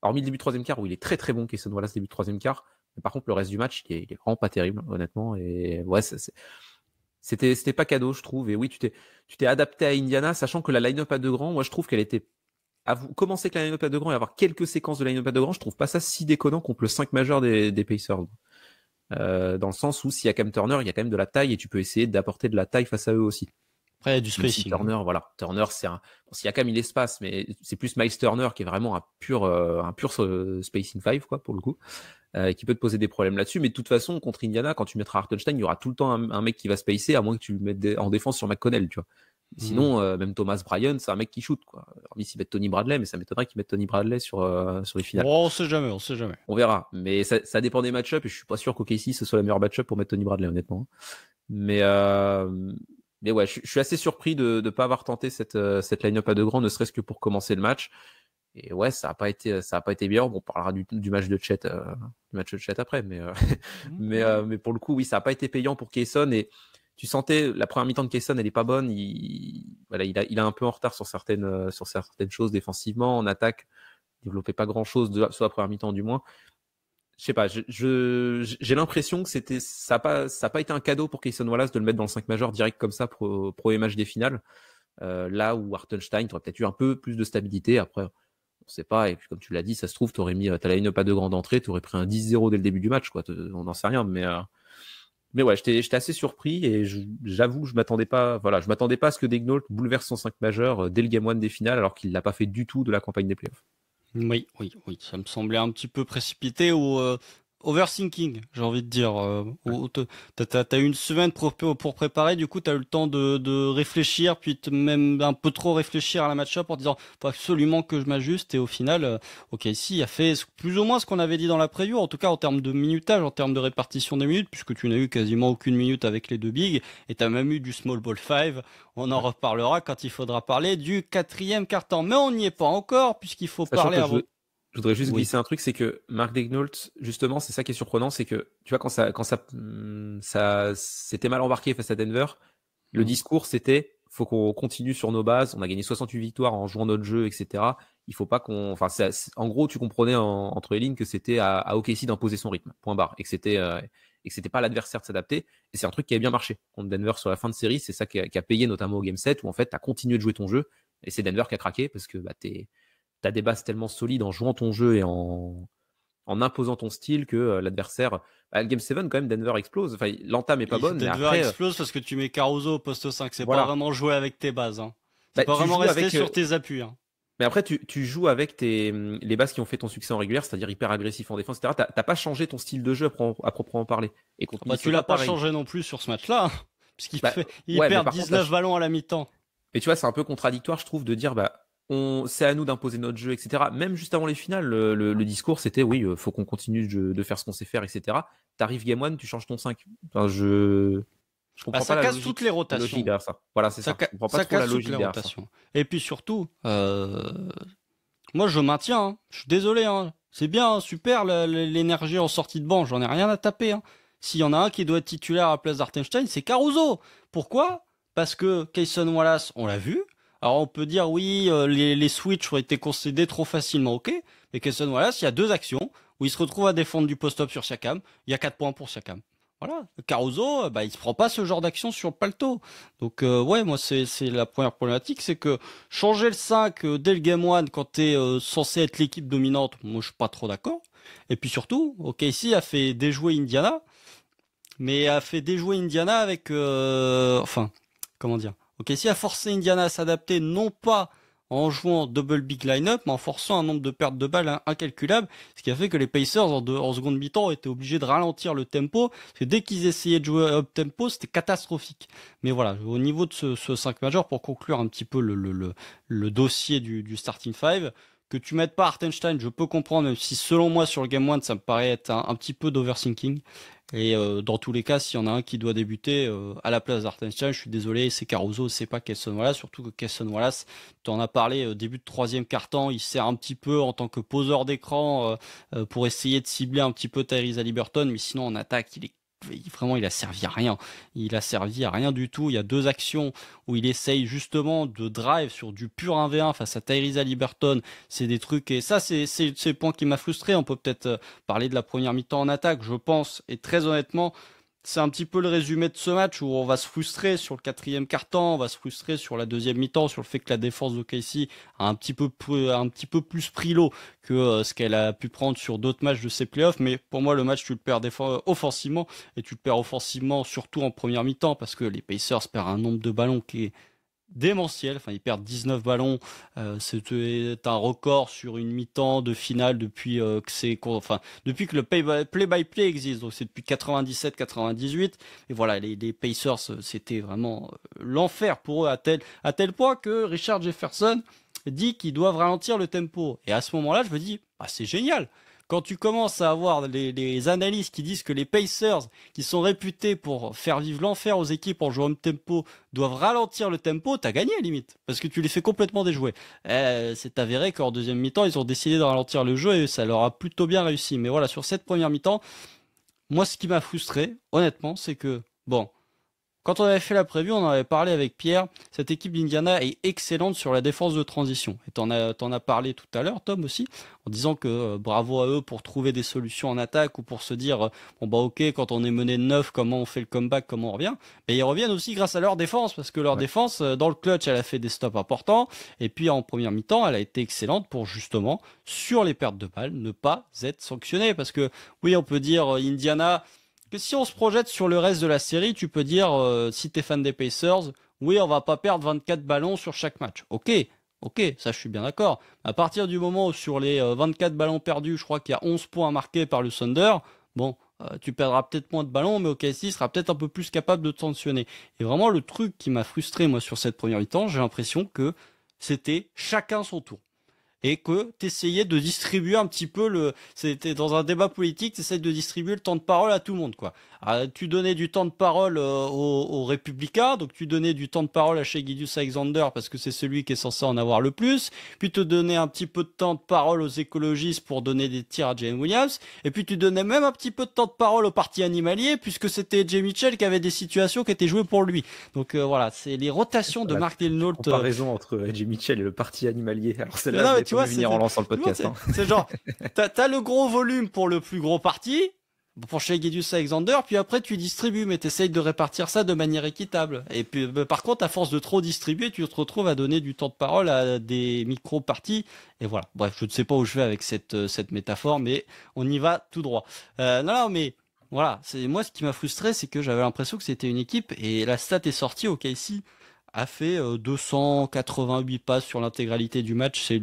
[SPEAKER 2] hormis le début de troisième quart, où il est très très bon, Cason Wallace, début de troisième quart. Mais par contre, le reste du match, il est vraiment pas terrible, honnêtement. Et ouais, c'était pas cadeau, je trouve. Et oui, tu t'es adapté à Indiana, sachant que la line-up à deux grands, moi, je trouve qu'elle était. Commencer avec la line-up à deux grands et avoir quelques séquences de line-up à deux grands, je trouve pas ça si déconnant contre le 5 majeur des Pacers. Dans le sens où s'il y a Cam Turner, il y a quand même de la taille et tu peux essayer d'apporter de la taille face à eux aussi.
[SPEAKER 1] Après, il y a du spacing.
[SPEAKER 2] Si Turner, voilà. Turner, s'il y a quand même l'espace, mais c'est plus Miles Turner qui est vraiment un pur spacing 5, quoi, pour le coup, qui peut te poser des problèmes là-dessus. Mais de toute façon, contre Indiana, quand tu mettras Hartenstein, il y aura tout le temps un mec qui va spacer, à moins que tu le mettes en défense sur McConnell, tu vois. Sinon, même Thomas Bryan, c'est un mec qui shoot, quoi. Hormis s'il met Tony Bradley, mais ça m'étonnerait qu'il mette Tony Bradley sur les finales.
[SPEAKER 1] Oh, on sait jamais.
[SPEAKER 2] On verra. Mais ça dépend des match-ups et je suis pas sûr qu'OKC ce soit la meilleure match-up pour mettre Tony Bradley, honnêtement. Mais ouais, je suis assez surpris de ne pas avoir tenté cette line-up à deux grands, ne serait-ce que pour commencer le match. Et ouais, ça a pas été bien. Bon, on parlera du match de Chet, après, mais pour le coup, oui, ça a pas été payant pour Cason. Et tu sentais la première mi-temps de Cason, elle est pas bonne. Il a un peu en retard sur certaines choses défensivement, en attaque, il développait pas grand-chose sur la première mi-temps du moins. Je sais pas, j'ai l'impression que ça a pas été un cadeau pour Cason Wallace de le mettre dans le 5 majeur direct comme ça pour les matchs des finales. Là où Hartenstein, tu aurais peut-être eu un peu plus de stabilité. Après, On sait pas. Et puis, comme tu l'as dit, ça se trouve, t'aurais mis ta line-up à 2 grandes entrées, t'aurais pris un 10-0 dès le début du match, quoi. On n'en sait rien, mais ouais, j'étais assez surpris et j'avoue que je m'attendais pas à ce que Daignault bouleverse son 5 majeur dès le game 1 des finales, alors qu'il l'a pas fait du tout de la campagne des playoffs.
[SPEAKER 1] Oui, oui, oui, ça me semblait un petit peu précipité ou overthinking, j'ai envie de dire.
[SPEAKER 2] Ouais.
[SPEAKER 1] T'as eu une semaine pour préparer, du coup t'as eu le temps de réfléchir, puis même un peu trop réfléchir à la match-up en disant faut absolument que je m'ajuste, et au final, ok, si, il a fait plus ou moins ce qu'on avait dit dans la preview, en tout cas en termes de minutage, en termes de répartition des minutes, puisque tu n'as eu quasiment aucune minute avec les deux bigs, et t'as même eu du small ball 5. On en reparlera quand il faudra parler du quatrième quart-temps. Mais on n'y est pas encore, puisqu'il faut
[SPEAKER 2] Sachant
[SPEAKER 1] parler
[SPEAKER 2] que
[SPEAKER 1] avant.
[SPEAKER 2] je voudrais juste
[SPEAKER 1] Oui.
[SPEAKER 2] glisser un truc, c'est que Mark Daignault, justement, c'est ça qui est surprenant, c'est que, tu vois, ça c'était mal embarqué face à Denver, le discours c'était, faut qu'on continue sur nos bases, on a gagné 68 victoires en jouant notre jeu, etc. Il faut pas qu'on, enfin, en gros, tu comprenais entre les lignes que c'était à OKC d'imposer son rythme, point barre, et que c'était pas à l'adversaire de s'adapter. Et c'est un truc qui a bien marché contre Denver sur la fin de série, c'est ça qui a payé notamment au game 7, où en fait, t'as continué de jouer ton jeu, et c'est Denver qui a craqué parce que, bah, t'as des bases tellement solides en jouant ton jeu et en imposant ton style que l'adversaire. Bah, le Game 7, quand même, Denver explose. Enfin, l'entame est pas bonne, mais
[SPEAKER 1] Denver
[SPEAKER 2] après.
[SPEAKER 1] explose parce que tu mets Caruso au poste 5. C'est pas
[SPEAKER 2] Voilà.
[SPEAKER 1] vraiment jouer avec tes bases. Hein. C'est
[SPEAKER 2] Bah,
[SPEAKER 1] pas
[SPEAKER 2] tu
[SPEAKER 1] vraiment
[SPEAKER 2] joues
[SPEAKER 1] rester
[SPEAKER 2] avec.
[SPEAKER 1] sur tes appuis. Hein.
[SPEAKER 2] Mais après, tu joues avec les bases qui ont fait ton succès en régulière, c'est-à-dire hyper agressif en défense, etc. T'as pas changé ton style de jeu à proprement parler. Et contre
[SPEAKER 1] Bah, tu
[SPEAKER 2] Minnesota,
[SPEAKER 1] l'as pas
[SPEAKER 2] pareil.
[SPEAKER 1] changé non plus sur ce match-là. Hein, puisqu'il
[SPEAKER 2] Bah,
[SPEAKER 1] il
[SPEAKER 2] ouais, mais
[SPEAKER 1] perd
[SPEAKER 2] par contre,
[SPEAKER 1] 19 ballons à la mi-temps.
[SPEAKER 2] mais tu vois, c'est un peu contradictoire, je trouve, de dire, bah, c'est à nous d'imposer notre jeu, etc. Même juste avant les finales, le discours, c'était, oui, faut qu'on continue de faire ce qu'on sait faire, etc. T'arrives game 1, tu changes ton 5. Enfin, je
[SPEAKER 1] Bah,
[SPEAKER 2] comprends
[SPEAKER 1] ça
[SPEAKER 2] pas
[SPEAKER 1] casse toutes les
[SPEAKER 2] la logique
[SPEAKER 1] rotations.
[SPEAKER 2] derrière ça. Voilà, c'est ça. Je comprends pas
[SPEAKER 1] Ça
[SPEAKER 2] trop la
[SPEAKER 1] casse toutes
[SPEAKER 2] logique
[SPEAKER 1] les
[SPEAKER 2] derrière ça.
[SPEAKER 1] rotations. Et puis surtout, moi je maintiens. Hein. Je suis désolé. Hein. C'est bien, hein, super l'énergie en sortie de banc. J'en ai rien à taper. Hein. S'il y en a un qui doit être titulaire à la place d'Artenstein, c'est Caruso. Pourquoi? Parce que Kayson Wallace, on l'a vu. Alors on peut dire oui, les switches ont été concédés trop facilement, ok. Mais Kayson Wallace, il y a 2 actions où il se retrouve à défendre du post-up sur Siakam. Il y a 4 points pour Siakam. Voilà. Caruso, bah, il se prend pas ce genre d'action sur le paletot. Donc ouais, moi c'est la première problématique, c'est que changer le 5 dès le game 1 quand t'es censé être l'équipe dominante, moi je suis pas trop d'accord. Et puis surtout, OKC a fait déjouer Indiana, mais a fait déjouer Indiana avec enfin, comment dire, OKC a forcé Indiana à s'adapter non pas en jouant double big line-up, mais en forçant un nombre de pertes de balles incalculable, ce qui a fait que les Pacers en seconde mi-temps étaient obligés de ralentir le tempo, parce que dès qu'ils essayaient de jouer up tempo, c'était catastrophique. Mais voilà, au niveau de ce 5 majeur, pour conclure un petit peu le dossier du starting 5, que tu mettes pas Hartenstein, je peux comprendre, même si selon moi sur le game 1, ça me paraît être un petit peu d'overthinking. Et dans tous les cas, s'il y en a un qui doit débuter à la place d'Artenstein, je suis désolé, c'est Caruso, c'est pas Cason Wallace. Surtout que Cason Wallace, tu en as parlé, début de troisième quart-temps, il sert un petit peu en tant que poseur d'écran pour essayer de cibler un petit peu Tyrese Haliburton, mais sinon en attaque, vraiment, il a servi à rien. Il a servi à rien du tout. Il y a 2 actions où il essaye justement de drive sur du pur 1v1 face à Tyrese Haliburton. C'est des trucs, et ça, c'est le point qui m'a frustré. On peut peut-être parler de la première mi-temps en attaque, je pense. Et très honnêtement, c'est un petit peu le résumé de ce match où on va se frustrer sur le quatrième quart-temps, on va se frustrer sur la deuxième mi-temps, sur le fait que la défense de Casey a un petit peu plus pris l'eau que ce qu'elle a pu prendre sur d'autres matchs de ses playoffs. Mais pour moi, le match, tu le perds offensivement, et tu le perds offensivement surtout en première mi-temps, parce que les Pacers perdent un nombre de ballons qui est démentiel. Enfin, ils perdent 19 ballons. C'est un record sur une mi-temps de finale depuis depuis que le play-by-play existe. Donc c'est depuis 97-98. Et voilà, les Pacers, c'était vraiment l'enfer pour eux, à tel point que Richard Jefferson dit qu'ils doivent ralentir le tempo. Et à ce moment-là, je me dis, bah, c'est génial. Quand tu commences à avoir les analystes qui disent que les Pacers, qui sont réputés pour faire vivre l'enfer aux équipes en jouant de tempo, doivent ralentir le tempo, t'as gagné limite, parce que tu les fais complètement déjouer. C'est avéré qu'en deuxième mi-temps, ils ont décidé de ralentir le jeu et ça leur a plutôt bien réussi. Mais voilà, sur cette première mi-temps, moi ce qui m'a frustré, honnêtement, c'est que, bon, quand on avait fait la preview, on en avait parlé avec Pierre. Cette équipe d'Indiana est excellente sur la défense de transition. Et t'en as parlé tout à l'heure, Tom aussi, en disant que bravo à eux pour trouver des solutions en attaque ou pour se dire bon bah ok, quand on est mené de 9, comment on fait le comeback, comment on revient. Mais ils reviennent aussi grâce à leur défense, parce que leur défense, dans le clutch, elle a fait des stops importants. Et puis en première mi-temps, elle a été excellente pour justement, sur les pertes de balles, ne pas être sanctionnée. Parce que oui, on peut dire Indiana, que si on se projette sur le reste de la série, tu peux dire, si t'es fan des Pacers, oui, on va pas perdre 24 ballons sur chaque match. Ok, ça je suis bien d'accord. À partir du moment où sur les 24 ballons perdus, je crois qu'il y a 11 points marqués par le Thunder, bon, tu perdras peut-être moins de ballons, mais OKC sera peut-être un peu plus capable de te sanctionner. Et vraiment, le truc qui m'a frustré, moi, sur cette première mi-temps, j'ai l'impression que c'était chacun son tour. Et que t'essayais de distribuer un petit peu c'était dans un débat politique, t'essayes de distribuer le temps de parole à tout le monde, quoi. Alors, tu donnais du temps de parole aux républicains, donc tu donnais du temps de parole à Shai Gilgeous-Alexander parce que c'est celui qui est censé en avoir le plus, puis tu donnais un petit peu de temps de parole aux écologistes pour donner des tirs à Jalen Williams, et puis tu donnais même un petit peu de temps de parole au parti animalier puisque c'était Jay Mitchell qui avait des situations qui étaient jouées pour lui. Donc voilà, c'est les rotations de Mark Daigneault.
[SPEAKER 2] Comparaison entre Jay Mitchell et le parti animalier. Alors celle-là, tu vois, venir en lançant le podcast.
[SPEAKER 1] C'est genre, t'as le gros volume pour le plus gros parti, pour Shai Gilgeous-Alexander, puis après tu distribues, mais t'essayes de répartir ça de manière équitable. Et puis par contre, à force de trop distribuer, tu te retrouves à donner du temps de parole à des micro-parties. Et voilà. Bref, je ne sais pas où je vais avec cette métaphore, mais on y va tout droit. Non, mais voilà. Moi, ce qui m'a frustré, c'est que j'avais l'impression que c'était une équipe, et la stat est sortie, OKC a fait 288 passes sur l'intégralité du match. C'est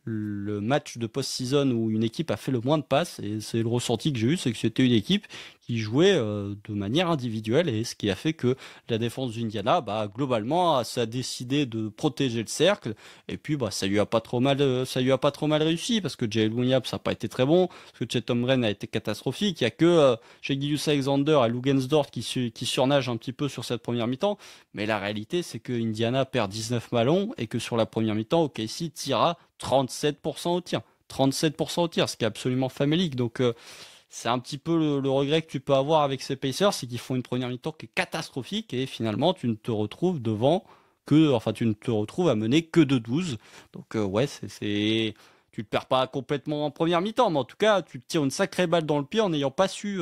[SPEAKER 1] le match de post-season où une équipe a fait le moins de passes, et c'est le ressenti que j'ai eu, c'est que c'était une équipe qui jouait de manière individuelle, et ce qui a fait que la défense d'Indiana, globalement, ça a décidé de protéger le cercle, et puis ça lui a pas trop mal réussi, parce que Jalen Williams ça n'a pas été très bon, parce que Chet Holmgren a été catastrophique. Il y a que chez Gilgeous-Alexander et Lugensdort qui surnagent un petit peu sur cette première mi-temps, mais la réalité c'est que Indiana perd 19 ballons, et que sur la première mi-temps, OKC tira 37% au tir. 37% au tir, ce qui est absolument famélique. Donc, c'est un petit peu le regret que tu peux avoir avec ces Pacers, c'est qu'ils font une première mi-temps qui est catastrophique, et finalement, tu ne te retrouves tu ne te retrouves à mener que de 12. Donc, tu te perds pas complètement en première mi-temps, mais en tout cas, tu te tires une sacrée balle dans le pied en n'ayant pas su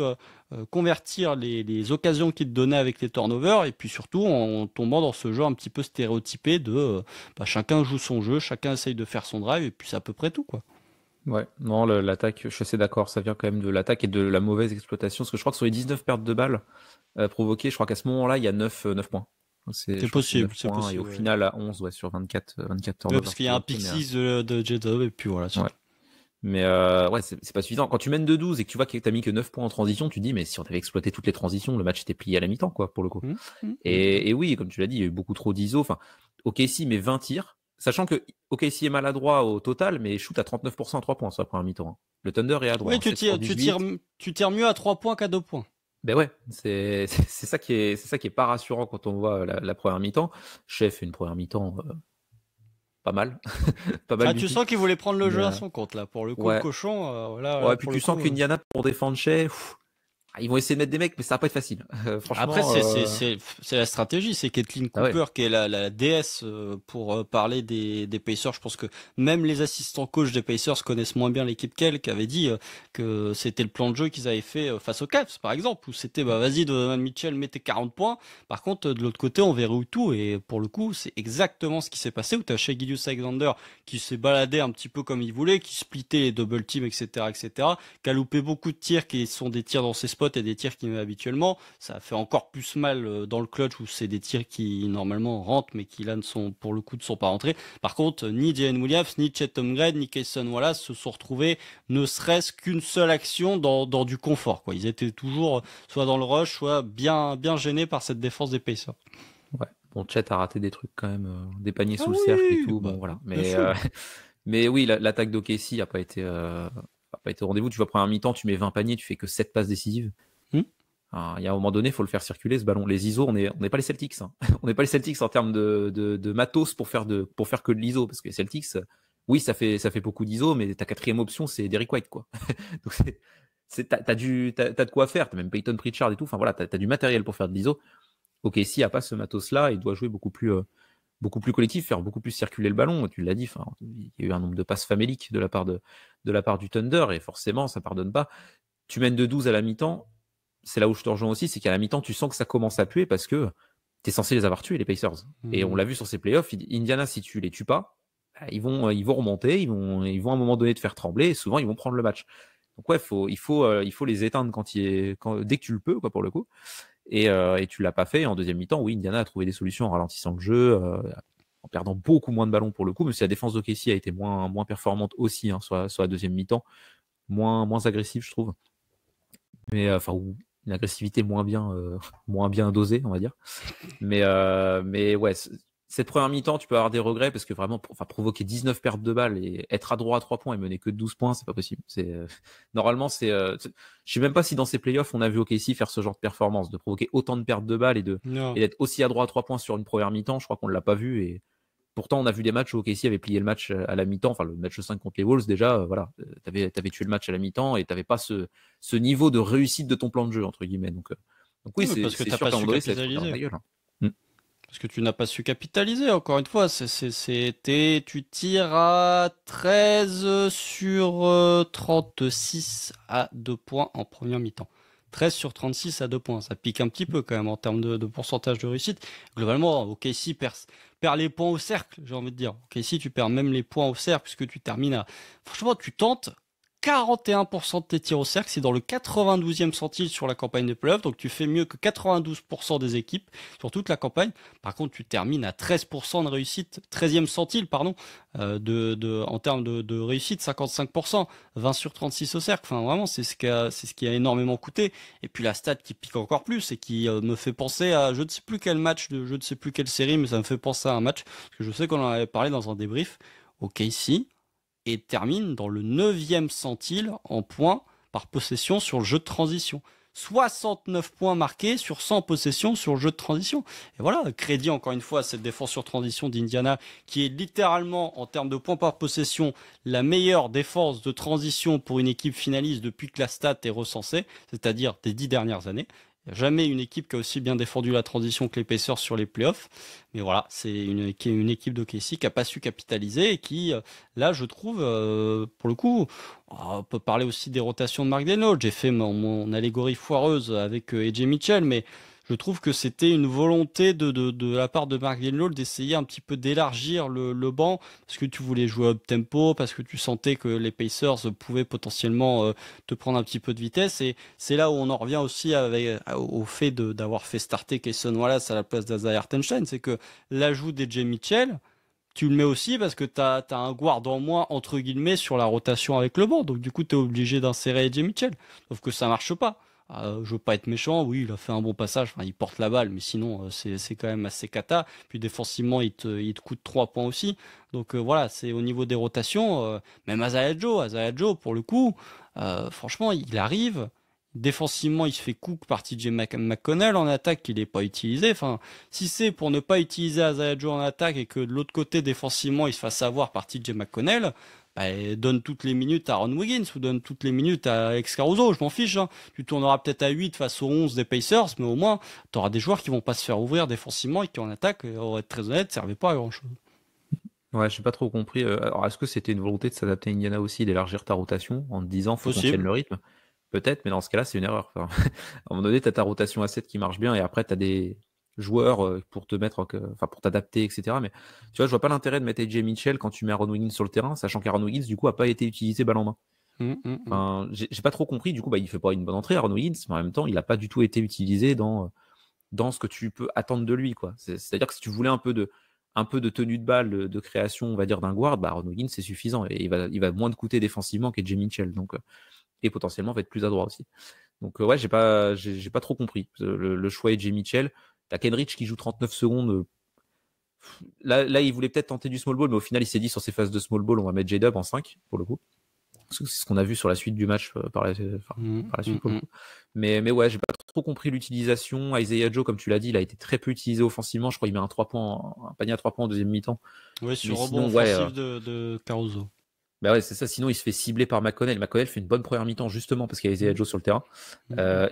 [SPEAKER 1] convertir les occasions qu'ils te donnaient avec les turnovers, et puis surtout en tombant dans ce jeu un petit peu stéréotypé de chacun joue son jeu, chacun essaye de faire son drive, et puis c'est à peu près tout, quoi.
[SPEAKER 2] Ouais, non, l'attaque, je suis assez d'accord, ça vient quand même de l'attaque et de la mauvaise exploitation, parce que je crois que sur les 19 pertes de balles provoquées, je crois qu'à ce moment-là, il y a 9 points.
[SPEAKER 1] C'est possible, c'est possible.
[SPEAKER 2] Et au final, à 11, sur 24 turnovers.
[SPEAKER 1] Ouais, parce qu'il y a un pick 6 de J-Dub, et puis voilà.
[SPEAKER 2] Ouais. Mais c'est pas suffisant. Quand tu mènes de 12 et que tu vois que t'as mis que 9 points en transition, tu te dis, mais si on avait exploité toutes les transitions, le match était plié à la mi-temps, quoi, pour le coup. Et oui, comme tu l'as dit, il y a eu beaucoup trop d'ISO. Enfin, OKC met 20 tirs, sachant que OKC est maladroit au total, mais shoot à 39% à 3 points sur la première mi-temps. Le Thunder est à droit.
[SPEAKER 1] Oui, tu tires mieux à 3 points qu'à 2 points.
[SPEAKER 2] Ben ouais, c'est ça qui est pas rassurant quand on voit la première mi-temps. Chef fait une première mi-temps pas mal. Pas mal
[SPEAKER 1] tu sens qu'il voulait prendre le jeu à son compte, là. Pour le coup,
[SPEAKER 2] ouais.
[SPEAKER 1] Le cochon,
[SPEAKER 2] ouais, puis tu sens qu'Indiana, pour défendre Shai, ils vont essayer de mettre des mecs, mais ça va pas être facile. Franchement.
[SPEAKER 1] Après, c'est la stratégie. C'est Caitlin Cooper qui est la déesse pour parler des Pacers. Je pense que même les assistants coach des Pacers connaissent moins bien l'équipe qu'elle, qui avait dit que c'était le plan de jeu qu'ils avaient fait face aux Cavs, par exemple, où c'était vas-y, Donovan Mitchell, mettez 40 points. Par contre, de l'autre côté, on verrouille tout. Et pour le coup, c'est exactement ce qui s'est passé, où tu as Shai Gilgeous-Alexander qui s'est baladé un petit peu comme il voulait, qui splittait les double teams, etc., qui a loupé beaucoup de tirs qui sont des tirs dans ses spots et des tirs qu'il met habituellement. Ça fait encore plus mal dans le clutch, où c'est des tirs qui normalement rentrent, mais qui là ne sont pas rentrés. Par contre, ni Jalen Williams, ni Chet Holmgren, ni Cason Wallace se sont retrouvés ne serait-ce qu'une seule action dans du confort, quoi. Ils étaient toujours soit dans le rush, soit bien gênés par cette défense des Pacers.
[SPEAKER 2] Ouais. Bon, Chet a raté des trucs quand même, des paniers sous le cercle et tout. Bon, voilà. Mais oui, l'attaque d'OKC a pas été au rendez-vous. Tu vois, première mi-temps, tu mets 20 paniers, tu fais que 7 passes décisives. Il y a un moment donné, il faut le faire circuler, ce ballon. Les ISO, on n'est pas les Celtics. Hein. On n'est pas les Celtics en termes de matos pour faire que de l'ISO. Parce que les Celtics, oui, ça fait beaucoup d'ISO, mais ta quatrième option, c'est Derrick White, quoi. Donc t'as de quoi faire. T'as même Peyton Pritchard et tout. Enfin voilà, t'as du matériel pour faire de l'ISO. OKC a pas ce matos-là et doit jouer beaucoup plus collectif, faire beaucoup plus circuler le ballon. Tu l'as dit, il y a eu un nombre de passes faméliques de la part du Thunder et forcément, ça pardonne pas. Tu mènes de 12 à la mi-temps. C'est là où je te rejoins aussi, c'est qu'à la mi-temps, tu sens que ça commence à puer parce que tu es censé les avoir tués, les Pacers. Et on l'a vu sur ces playoffs, Indiana, si tu les tues pas, ils vont remonter, ils vont à un moment donné te faire trembler et souvent ils vont prendre le match. Donc ouais, il faut les éteindre dès que tu le peux, quoi, pour le coup. Et tu l'as pas fait. En deuxième mi-temps, oui, Indiana a trouvé des solutions en ralentissant le jeu, en perdant beaucoup moins de ballons pour le coup, même si la défense d'OKC a été moins performante aussi, hein, sur la deuxième mi-temps, moins agressive, je trouve. Mais une agressivité moins bien dosée, on va dire. Mais ouais, cette première mi-temps, tu peux avoir des regrets parce que vraiment, provoquer 19 pertes de balles et être à droit à 3 points et mener que 12 points, c'est pas possible. Normalement, je sais même pas si dans ces playoffs, on a vu OKC faire ce genre de performance, de provoquer autant de pertes de balles et d'être aussi à droit à 3 points sur une première mi-temps. Je crois qu'on l'a pas vu et pourtant, on a vu des matchs où OKC avait plié le match à la mi-temps. Enfin, le match 5 contre les Wolves, déjà, voilà, t'avais tué le match à la mi-temps et t'avais pas ce niveau de réussite de ton plan de jeu, entre guillemets. Donc oui, c'est
[SPEAKER 1] parce que t'as
[SPEAKER 2] sûr
[SPEAKER 1] pas
[SPEAKER 2] qu'à un
[SPEAKER 1] su
[SPEAKER 2] moment donné, ça va
[SPEAKER 1] capitaliser.
[SPEAKER 2] la gueule.
[SPEAKER 1] Parce que tu n'as pas su capitaliser, encore une fois. Tu tires à 13 sur 36 à 2 points en première mi-temps. 13 sur 36 à 2 points. Ça pique un petit peu quand même en termes de pourcentage de réussite. Globalement, OKC perd les points au cercle, j'ai envie de dire. OKC, tu perds même les points au cercle puisque tu termines à... Franchement, tu tentes 41% de tes tirs au cercle, c'est dans le 92e centile sur la campagne de playoffs, donc tu fais mieux que 92% des équipes sur toute la campagne. Par contre, tu termines à 13% de réussite, 13e centile, pardon, en termes de réussite, 55%, 20 sur 36 au cercle. Enfin, vraiment, c'est ce qui a énormément coûté. Et puis la stat qui pique encore plus et qui me fait penser à, je ne sais plus quel match, je ne sais plus quelle série, mais ça me fait penser à un match, parce que je sais qu'on en avait parlé dans un débrief, au KC, et termine dans le 9e centile en points par possession sur le jeu de transition. 69 points marqués sur 100 possessions sur le jeu de transition. Et voilà, crédit encore une fois à cette défense sur transition d'Indiana, qui est littéralement, en termes de points par possession, la meilleure défense de transition pour une équipe finaliste depuis que la stat est recensée, c'est-à-dire des 10 dernières années. Il n'y a jamais une équipe qui a aussi bien défendu la transition que les Pacers sur les playoffs. Mais voilà, c'est une équipe d'OKC qui n'a pas su capitaliser et qui, là, je trouve, pour le coup, on peut parler aussi des rotations de Mark Denol. J'ai fait mon allégorie foireuse avec AJ Mitchell, mais je trouve que c'était une volonté de la part de Mark Denol d'essayer un petit peu d'élargir le banc parce que tu voulais jouer up tempo, parce que tu sentais que les Pacers pouvaient potentiellement te prendre un petit peu de vitesse. Et c'est là où on en revient aussi au fait d'avoir fait starter Cason Wallace à la place d'Isaiah Hartenstein. C'est que l'ajout d'AJ Mitchell, tu le mets aussi parce que t'as un guard en moins, entre guillemets, sur la rotation avec le banc. Donc, du coup, t'es obligé d'insérer AJ Mitchell. Sauf que ça marche pas. Je veux pas être méchant, oui, il a fait un bon passage, enfin, il porte la balle, mais sinon, c'est quand même assez cata. Puis défensivement, il te coûte 3 points aussi. Donc voilà, c'est au niveau des rotations, même Isaiah Joe, pour le coup, franchement, il arrive. Défensivement, il se fait cook par TJ McConnell en attaque, il n'est pas utilisé. Enfin, si c'est pour ne pas utiliser Isaiah Joe en attaque et que de l'autre côté, défensivement, il se fasse avoir par TJ McConnell, bah, donne toutes les minutes à Ron Wiggins ou donne toutes les minutes à Alex Caruso, je m'en fiche. Hein. Tu tourneras peut-être à 8 face aux 11 des Pacers, mais au moins, tu auras des joueurs qui vont pas se faire ouvrir défensivement et qui en attaque, on va être très honnête, ne servaient pas à grand-chose.
[SPEAKER 2] Ouais, j'ai pas trop compris. Alors, est-ce que c'était une volonté de s'adapter à Indiana aussi, d'élargir ta rotation en te disant faut qu'on tienne le rythme? Peut-être, mais dans ce cas-là, c'est une erreur. Enfin, à un moment donné, tu as ta rotation à 7 qui marche bien et après, tu as des joueurs pour te mettre, pour t'adapter, etc. Mais tu vois, je vois pas l'intérêt de mettre AJ Mitchell quand tu mets Aaron Wiggins sur le terrain, sachant qu'Aaron Wiggins, du coup, a pas été utilisé balle en main. Enfin, j'ai pas trop compris. Du coup, il fait pas une bonne entrée, Aaron Wiggins, mais en même temps, il a pas du tout été utilisé dans ce que tu peux attendre de lui, quoi. C'est-à-dire que si tu voulais un peu de tenue de balle, de création, on va dire, d'un guard, Aaron Wiggins, c'est suffisant et il va moins te coûter défensivement qu'AJ Mitchell. Donc, et potentiellement va être plus adroit aussi. Donc ouais, j'ai pas trop compris le choix AJ Mitchell. T'as Kenrich qui joue 39 secondes. Là, il voulait peut-être tenter du small ball, mais au final, il s'est dit sur ses phases de small ball, on va mettre J-Dub en 5 pour le coup. C'est ce qu'on a vu sur la suite du match par la suite pour le coup. Mais ouais, j'ai pas trop compris l'utilisation. Isaiah Joe, comme tu l'as dit, il a été très peu utilisé offensivement. Je crois qu'il met un panier à 3 points en deuxième mi-temps.
[SPEAKER 1] Oui, sur rebond offensif de Caruso.
[SPEAKER 2] Bah ouais, c'est ça. Sinon, il se fait cibler par McConnell. McConnell fait une bonne première mi-temps justement parce qu'il y a Isaiah Joe sur le terrain.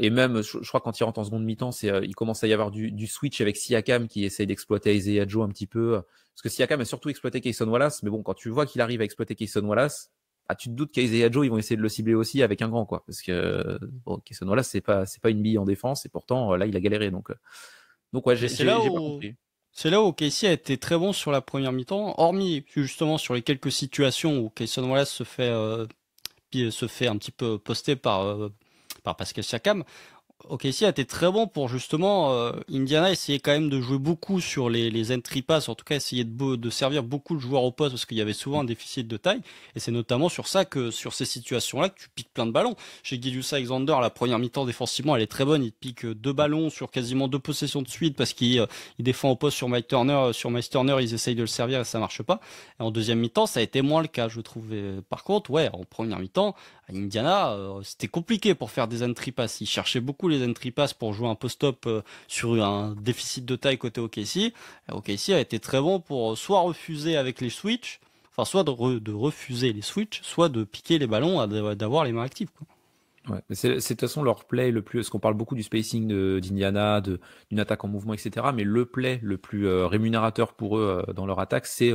[SPEAKER 2] Et même, je crois quand il rentre en seconde mi-temps, il commence à y avoir du switch avec Siakam qui essaye d'exploiter Isaiah Joe un petit peu. Parce que Siakam a surtout exploité Kayson Wallace. Mais bon, quand tu vois qu'il arrive à exploiter Kayson Wallace, tu te doutes qu'Isaiah Joe, ils vont essayer de le cibler aussi avec un grand, quoi. Parce que bon, Kayson Wallace, c'est pas une bille en défense. Et pourtant, là, il a galéré. Donc ouais,
[SPEAKER 1] C'est là
[SPEAKER 2] j'ai pas
[SPEAKER 1] où
[SPEAKER 2] compris.
[SPEAKER 1] Casey a été très bon sur la première mi-temps, hormis justement sur les quelques situations où Kayson Wallace se fait un petit peu poster par Pascal Siakam. OKC a été très bon pour justement Indiana essayer quand même de jouer beaucoup sur les entry pass, en tout cas essayer de servir beaucoup de joueurs au poste parce qu'il y avait souvent un déficit de taille et c'est notamment sur ça que sur ces situations-là que tu piques plein de ballons. Chez Gilgeous Alexander, la première mi-temps défensivement elle est très bonne, il pique 2 ballons sur quasiment 2 possessions de suite parce qu'il défend au poste sur Mike Turner, ils essayent de le servir et ça marche pas. Et en deuxième mi-temps ça a été moins le cas je trouve. Et par contre ouais en première mi-temps à Indiana, c'était compliqué pour faire des entry pass. Ils cherchaient beaucoup les entry pass pour jouer un post-up sur un déficit de taille côté OKC. OKC a été très bon pour soit refuser avec les switches, enfin soit de refuser les switches, soit de piquer les ballons, d'avoir les mains actives, quoi.
[SPEAKER 2] Ouais, c'est de toute façon leur play le plus. Parce qu'on parle beaucoup du spacing d'Indiana, d'une attaque en mouvement, etc. Mais le play le plus rémunérateur pour eux dans leur attaque, c'est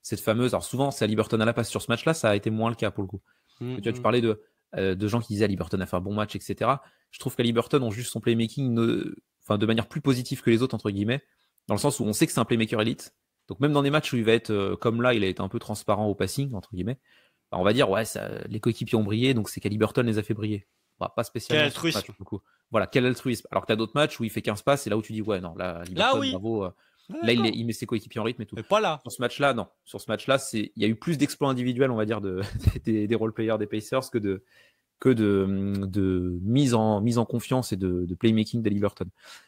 [SPEAKER 2] cette fameuse. Alors souvent, c'est à Liberton à la passe. Sur ce match-là, ça a été moins le cas pour le coup. Tu vois, tu parlais de gens qui disaient à Liberton a fait un bon match, etc. Je trouve qu'à Liberton, on juge son playmaking de manière plus positive que les autres, entre guillemets, dans le sens où on sait que c'est un playmaker élite. Donc même dans des matchs où il va être comme là, il a été un peu transparent au passing, entre guillemets, bah, on va dire, ouais, les coéquipiers ont brillé, donc c'est qu'à Liberton les a fait briller. Bah, pas spécialement.
[SPEAKER 1] Quel altruisme.
[SPEAKER 2] Match, beaucoup. Voilà, quel altruisme. Alors que tu as d'autres matchs où il fait 15 passes, et là où tu dis, ouais, non, là, Liberton,
[SPEAKER 1] Là oui.
[SPEAKER 2] bravo. Là, il met ses coéquipiers en rythme et tout.
[SPEAKER 1] Mais pas là.
[SPEAKER 2] Sur ce match-là, non. Sur ce match-là, il y a eu plus d'exploits individuels, on va dire, des role-players des Pacers que de mise en confiance et de playmaking de Liberton.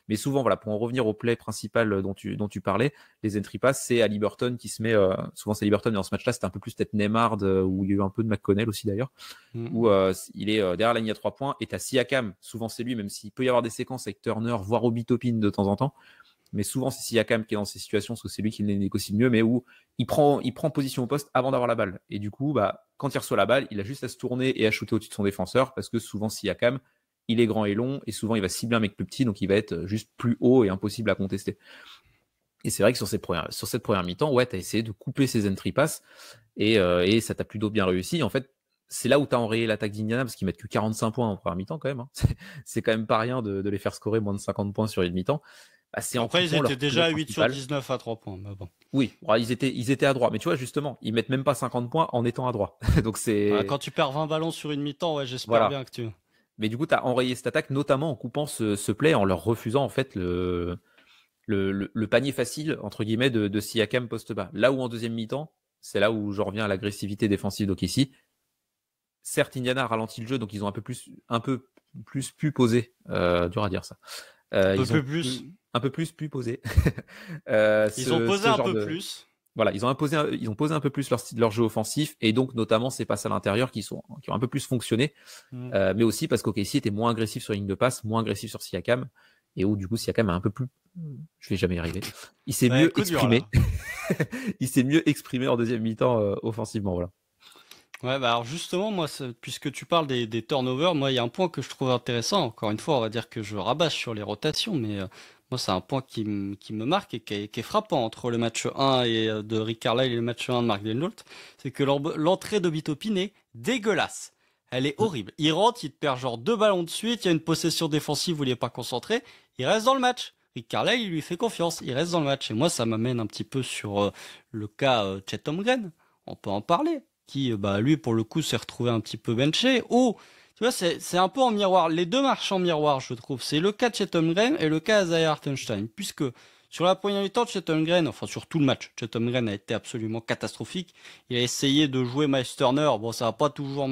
[SPEAKER 2] Mais souvent, voilà, pour en revenir au play principal dont tu parlais, les entry pass, c'est à Liberton qui se met, souvent c'est Liberton, mais dans ce match-là, c'était un peu plus peut-être Neymar, où il y a eu un peu de McConnell aussi d'ailleurs, où il est derrière la ligne à 3 points, et t'as Siakam, souvent c'est lui, même s'il peut y avoir des séquences avec Turner, voire Obi Toppin de temps en temps, mais souvent c'est Siakam qui est dans ces situations, parce que c'est lui qui les négocie le mieux, mais où il prend position au poste avant d'avoir la balle. Et du coup, bah, quand il reçoit la balle, il a juste à se tourner et à shooter au-dessus de son défenseur, parce que souvent Siakam, il est grand et long, et souvent il va cibler un mec plus petit, donc il va être juste plus haut et impossible à contester. Et c'est vrai que sur cette première mi-temps, ouais, t'as essayé de couper ces entry pass, et ça t'a plutôt bien réussi. En fait, c'est là où t'as enrayé l'attaque d'Indiana, parce qu'ils mettent que 45 points en première mi-temps quand même. Hein. C'est quand même pas rien de les faire scorer moins de 50 points sur une mi-temps. Bah,
[SPEAKER 1] après, ils étaient déjà à 8 sur 19 à 3 points. Mais bon.
[SPEAKER 2] Oui, ils étaient à droit. Mais tu vois, justement, ils mettent même pas 50 points en étant à droit. Donc c'est.
[SPEAKER 1] Quand tu perds 20 ballons sur une mi-temps, ouais, j'espère bien que tu.
[SPEAKER 2] Mais du coup, tu as enrayé cette attaque, notamment en coupant ce play, en leur refusant en fait le panier facile, entre guillemets, de Siakam poste bas. Là où en deuxième mi-temps, c'est là où je reviens à l'agressivité défensive d'OKC. Certes, Indiana a ralenti le jeu, donc ils ont un peu plus pu poser. Dur à dire ça. Un peu plus pu poser.
[SPEAKER 1] Ils ont posé un peu plus.
[SPEAKER 2] Voilà, ils ont posé un peu plus leur jeu offensif, et donc notamment ces passes à l'intérieur qui ont un peu plus fonctionné, mais aussi parce qu'OKC était moins agressif sur ligne de passe, moins agressif sur Siakam, et où du coup Siakam a un peu plus, je vais jamais y arriver, il s'est mieux exprimé, il s'est mieux exprimé en deuxième mi-temps offensivement, voilà.
[SPEAKER 1] Ouais, bah alors justement, moi, puisque tu parles des turnovers, moi, il y a un point que je trouve intéressant. Encore une fois, on va dire que je rabâche sur les rotations, mais moi, c'est un point qui me marque et qui est frappant entre le match 1 de Rick Carlisle et le match 1 de Mark Daigneault. C'est que l'entrée d'Obi Toppin est dégueulasse. Elle est horrible. Il rentre, il te perd genre 2 ballons de suite, il y a une possession défensive où il est pas concentré, il reste dans le match. Rick Carlisle, il lui fait confiance, il reste dans le match. Et moi, ça m'amène un petit peu sur le cas Chet Holmgren. On peut en parler. Qui, lui, pour le coup, s'est retrouvé un petit peu benché. Oh, tu vois, c'est un peu en miroir. Les deux marchent en miroir, je trouve. C'est le cas de Chet Holmgren et le cas d'Isaiah Hartenstein. Puisque sur la première mi-temps de Chet Holmgren, enfin sur tout le match, Chet Holmgren a été absolument catastrophique. Il a essayé de jouer Miles Turner. Bon, ça n'a pas toujours,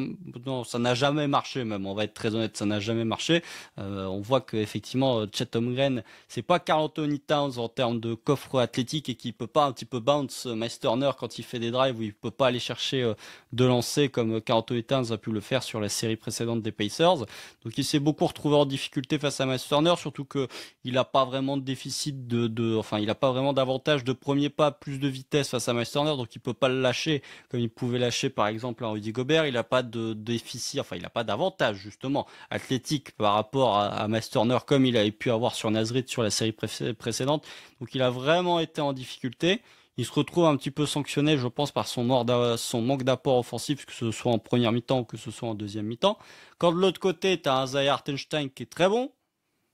[SPEAKER 1] non, ça n'a jamais marché même. On va être très honnête, ça n'a jamais marché. On voit que effectivement, Chet Holmgren, c'est pas Karl Anthony Towns en termes de coffre athlétique et qui peut pas un petit peu bounce Miles Turner quand il fait des drives où il peut pas aller chercher de lancer comme Karl Anthony Towns a pu le faire sur la série précédente des Pacers. Donc il s'est beaucoup retrouvé en difficulté face à Miles Turner, surtout que il a pas vraiment de déficit de enfin, il a pas vraiment d'avantage de premier pas, plus de vitesse face à Miles Turner, donc il peut pas le lâcher comme il pouvait lâcher par exemple un Rudy Gobert. Il a pas de déficit, enfin, il a pas d'avantage justement athlétique par rapport à Miles Turner comme il avait pu avoir sur Nasrid sur la série précédente. Donc il a vraiment été en difficulté. Il se retrouve un petit peu sanctionné, je pense, par son manque d'apport offensif, que ce soit en première mi-temps ou que ce soit en deuxième mi-temps. Quand de l'autre côté, tu as un Zaya Hartenstein qui est très bon,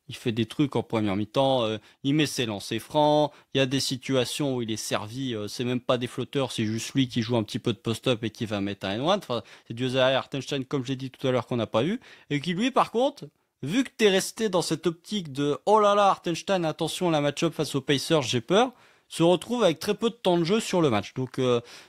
[SPEAKER 1] il fait des trucs en première mi-temps, il met ses lancers francs, il y a des situations où il est servi, c'est même pas des flotteurs, c'est juste lui qui joue un petit peu de post-up et qui va mettre un N1. Enfin, c'est du Zaya Hartenstein, comme j'ai dit tout à l'heure, qu'on n'a pas eu. Et qui lui, par contre, vu que t'es resté dans cette optique de oh là là, Hartenstein, attention, la match-up face aux Pacers, j'ai peur, se retrouve avec très peu de temps de jeu sur le match. Donc,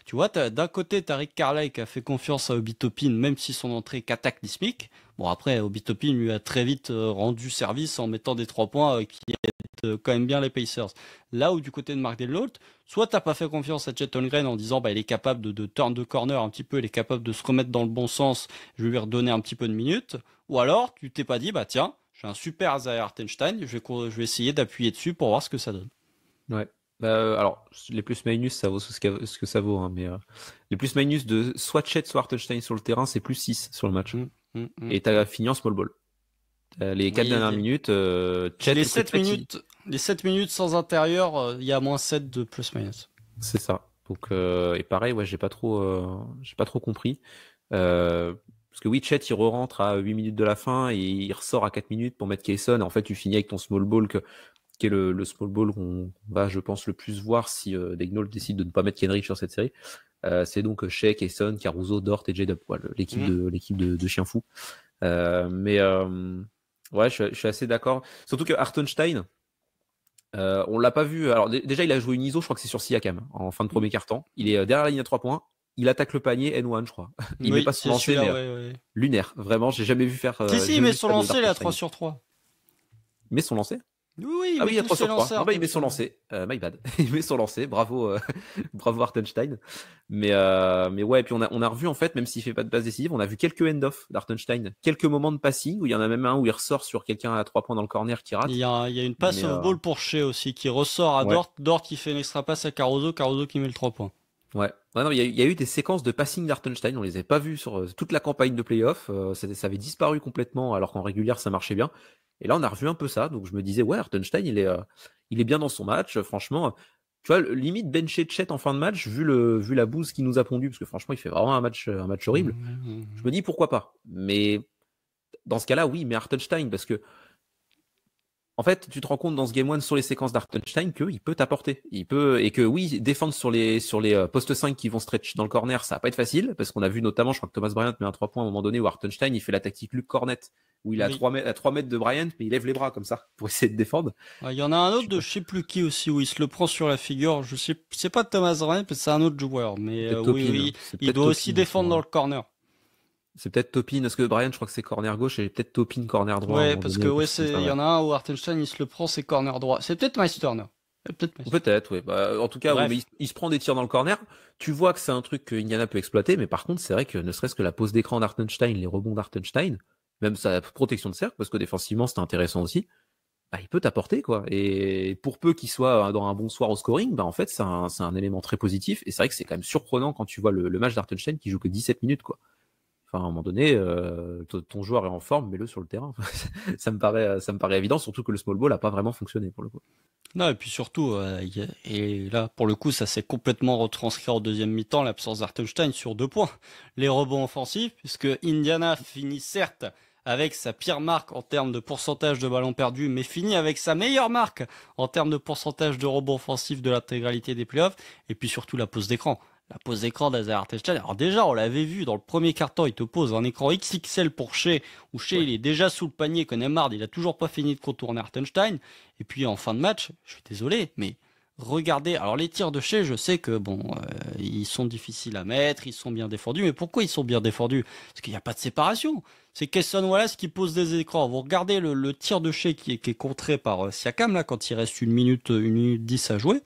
[SPEAKER 1] tu vois, d'un côté, t'as Rick Carlisle qui a fait confiance à Obi Toppin, même si son entrée est cataclysmique. Bon, après, Obi Toppin lui a très vite rendu service en mettant des 3 points qui aident quand même bien les Pacers. Là où du côté de Mark Delnault, soit t'as pas fait confiance à Chet Holmgren en disant bah il est capable de turn de corner un petit peu, il est capable de se remettre dans le bon sens, je vais lui redonner un petit peu de minutes, ou alors tu t'es pas dit bah tiens, j'ai un super Isaiah Hartenstein, je vais essayer d'appuyer dessus pour voir ce que ça donne.
[SPEAKER 2] Ouais. Alors, les plus-minus, ça vaut ce que ça vaut, hein, mais les plus-minus de soit Chet, soit Hartenstein sur le terrain, c'est plus 6 sur le match. Et t'as fini en small ball. Les 4 dernières minutes, Chet,
[SPEAKER 1] les 7 minutes sans intérieur, il y a moins 7 de plus-minus.
[SPEAKER 2] C'est ça. Donc, et pareil, ouais, j'ai pas trop compris. Parce que oui, Chet, il re-rentre à 8 minutes de la fin et il ressort à 4 minutes pour mettre Kayson. En fait, tu finis avec ton small ball qui est le small ball qu'on va, je pense, le plus voir si Daigneault décide de ne pas mettre Kenrich sur cette série. C'est donc Shea, Kayson, Caruso, Dort et J-Dub, l'équipe de chiens fous. Mais ouais, je suis assez d'accord. Surtout que Hartenstein, on l'a pas vu. Alors déjà, il a joué une ISO, je crois que c'est sur Siakam en fin de premier quart-temps. Il est derrière la ligne à 3 points. Il attaque le panier N1, je crois. Il met pas son lancer, mais lunaire. Vraiment, j'ai jamais vu faire.
[SPEAKER 1] Si, il met son lancer, il a 3 sur 3.
[SPEAKER 2] Il met son lancer?
[SPEAKER 1] Oui,
[SPEAKER 2] il y a 3 sur 3. Il met son lancer. My bad. Il met son lancer. Bravo, bravo Hartenstein. Mais ouais, et puis on a revu, en fait, même s'il fait pas de passe décisive, on a vu quelques end-off d'Hartenstein. Quelques moments de passing où il y en a même un où il ressort sur quelqu'un à 3 points dans le corner qui rate.
[SPEAKER 1] Il y a une passe off ball pour Shea aussi, qui ressort à Dort. Dort qui fait une extra passe à Caruso qui met le 3 points.
[SPEAKER 2] Ouais. Non, il y a eu des séquences de passing d'Hartenstein. On les avait pas vues sur toute la campagne de playoff. Ça avait disparu complètement, alors qu'en régulière, ça marchait bien. Et là, on a revu un peu ça. Donc, je me disais, ouais, Hartenstein, il est bien dans son match. Franchement, tu vois, limite benché Chet en fin de match, vu la bouse qu'il nous a pondu, parce que franchement, il fait vraiment un match horrible. Je me dis, pourquoi pas? Mais dans ce cas-là, oui, mais Hartenstein, parce que en fait, tu te rends compte dans ce Game 1 sur les séquences d'Hartenstein qu'il peut t'apporter. Et que oui, défendre sur les postes 5 qui vont stretch dans le corner, ça va pas être facile, parce qu'on a vu notamment, je crois que Thomas Bryant met un 3 points à un moment donné où Hartenstein, il fait la tactique Luke Cornette, où il est à 3 mètres de Bryant, mais il lève les bras comme ça, pour essayer de défendre.
[SPEAKER 1] Il y en a un autre de je sais plus qui aussi, où il se le prend sur la figure. C'est pas Thomas Bryant, c'est un autre joueur, mais oui, il doit aussi défendre dans le corner.
[SPEAKER 2] C'est peut-être Toppin, parce que Brian, je crois que c'est corner gauche, et peut-être Toppin corner droit.
[SPEAKER 1] Ouais, parce que il y en a un où Hartenstein, il se le prend, c'est corner droit. C'est peut-être Miles Turner.
[SPEAKER 2] Peut-être, oui. Bah, en tout cas, ouais, mais il se prend des tirs dans le corner. Tu vois que c'est un truc que Indiana peut exploiter, mais par contre, c'est vrai que ne serait-ce que la pose d'écran d'Hartenstein, les rebonds d'Hartenstein, même sa protection de cercle, parce que défensivement, c'était intéressant aussi, bah, il peut t'apporter, quoi. Et pour peu qu'il soit dans un bon soir au scoring, bah, en fait, c'est un élément très positif. Et c'est vrai que c'est quand même surprenant quand tu vois le match d'Hartenstein qui joue que 17 minutes, quoi. Enfin, à un moment donné, ton joueur est en forme, mets-le sur le terrain. ça me paraît évident, surtout que le small ball n'a pas vraiment fonctionné pour le coup.
[SPEAKER 1] Non, et puis surtout, et là, pour le coup, ça s'est complètement retranscrit en deuxième mi-temps, l'absence d'Hartenstein sur 2 points. Les rebonds offensifs, puisque Indiana finit certes avec sa pire marque en termes de pourcentage de ballons perdus, mais finit avec sa meilleure marque en termes de pourcentage de rebonds offensifs de l'intégralité des playoffs, et puis surtout la pose d'écran. La pose d'écran d'Isaiah Hartenstein. Alors déjà, on l'avait vu dans le premier quart-temps, il te pose un écran XXL pour Shea, où Shea il est déjà sous le panier, connaît marre, il a toujours pas fini de contourner Hartenstein. Et puis en fin de match, je suis désolé, mais regardez, alors les tirs de Shea, je sais que ils sont difficiles à mettre, ils sont bien défendus, mais pourquoi ils sont bien défendus? Parce qu'il n'y a pas de séparation. C'est Cason Wallace qui pose des écrans. Vous regardez le tir de Shea qui est contré par Siakam, là, quand il reste 1 minute 10 à jouer.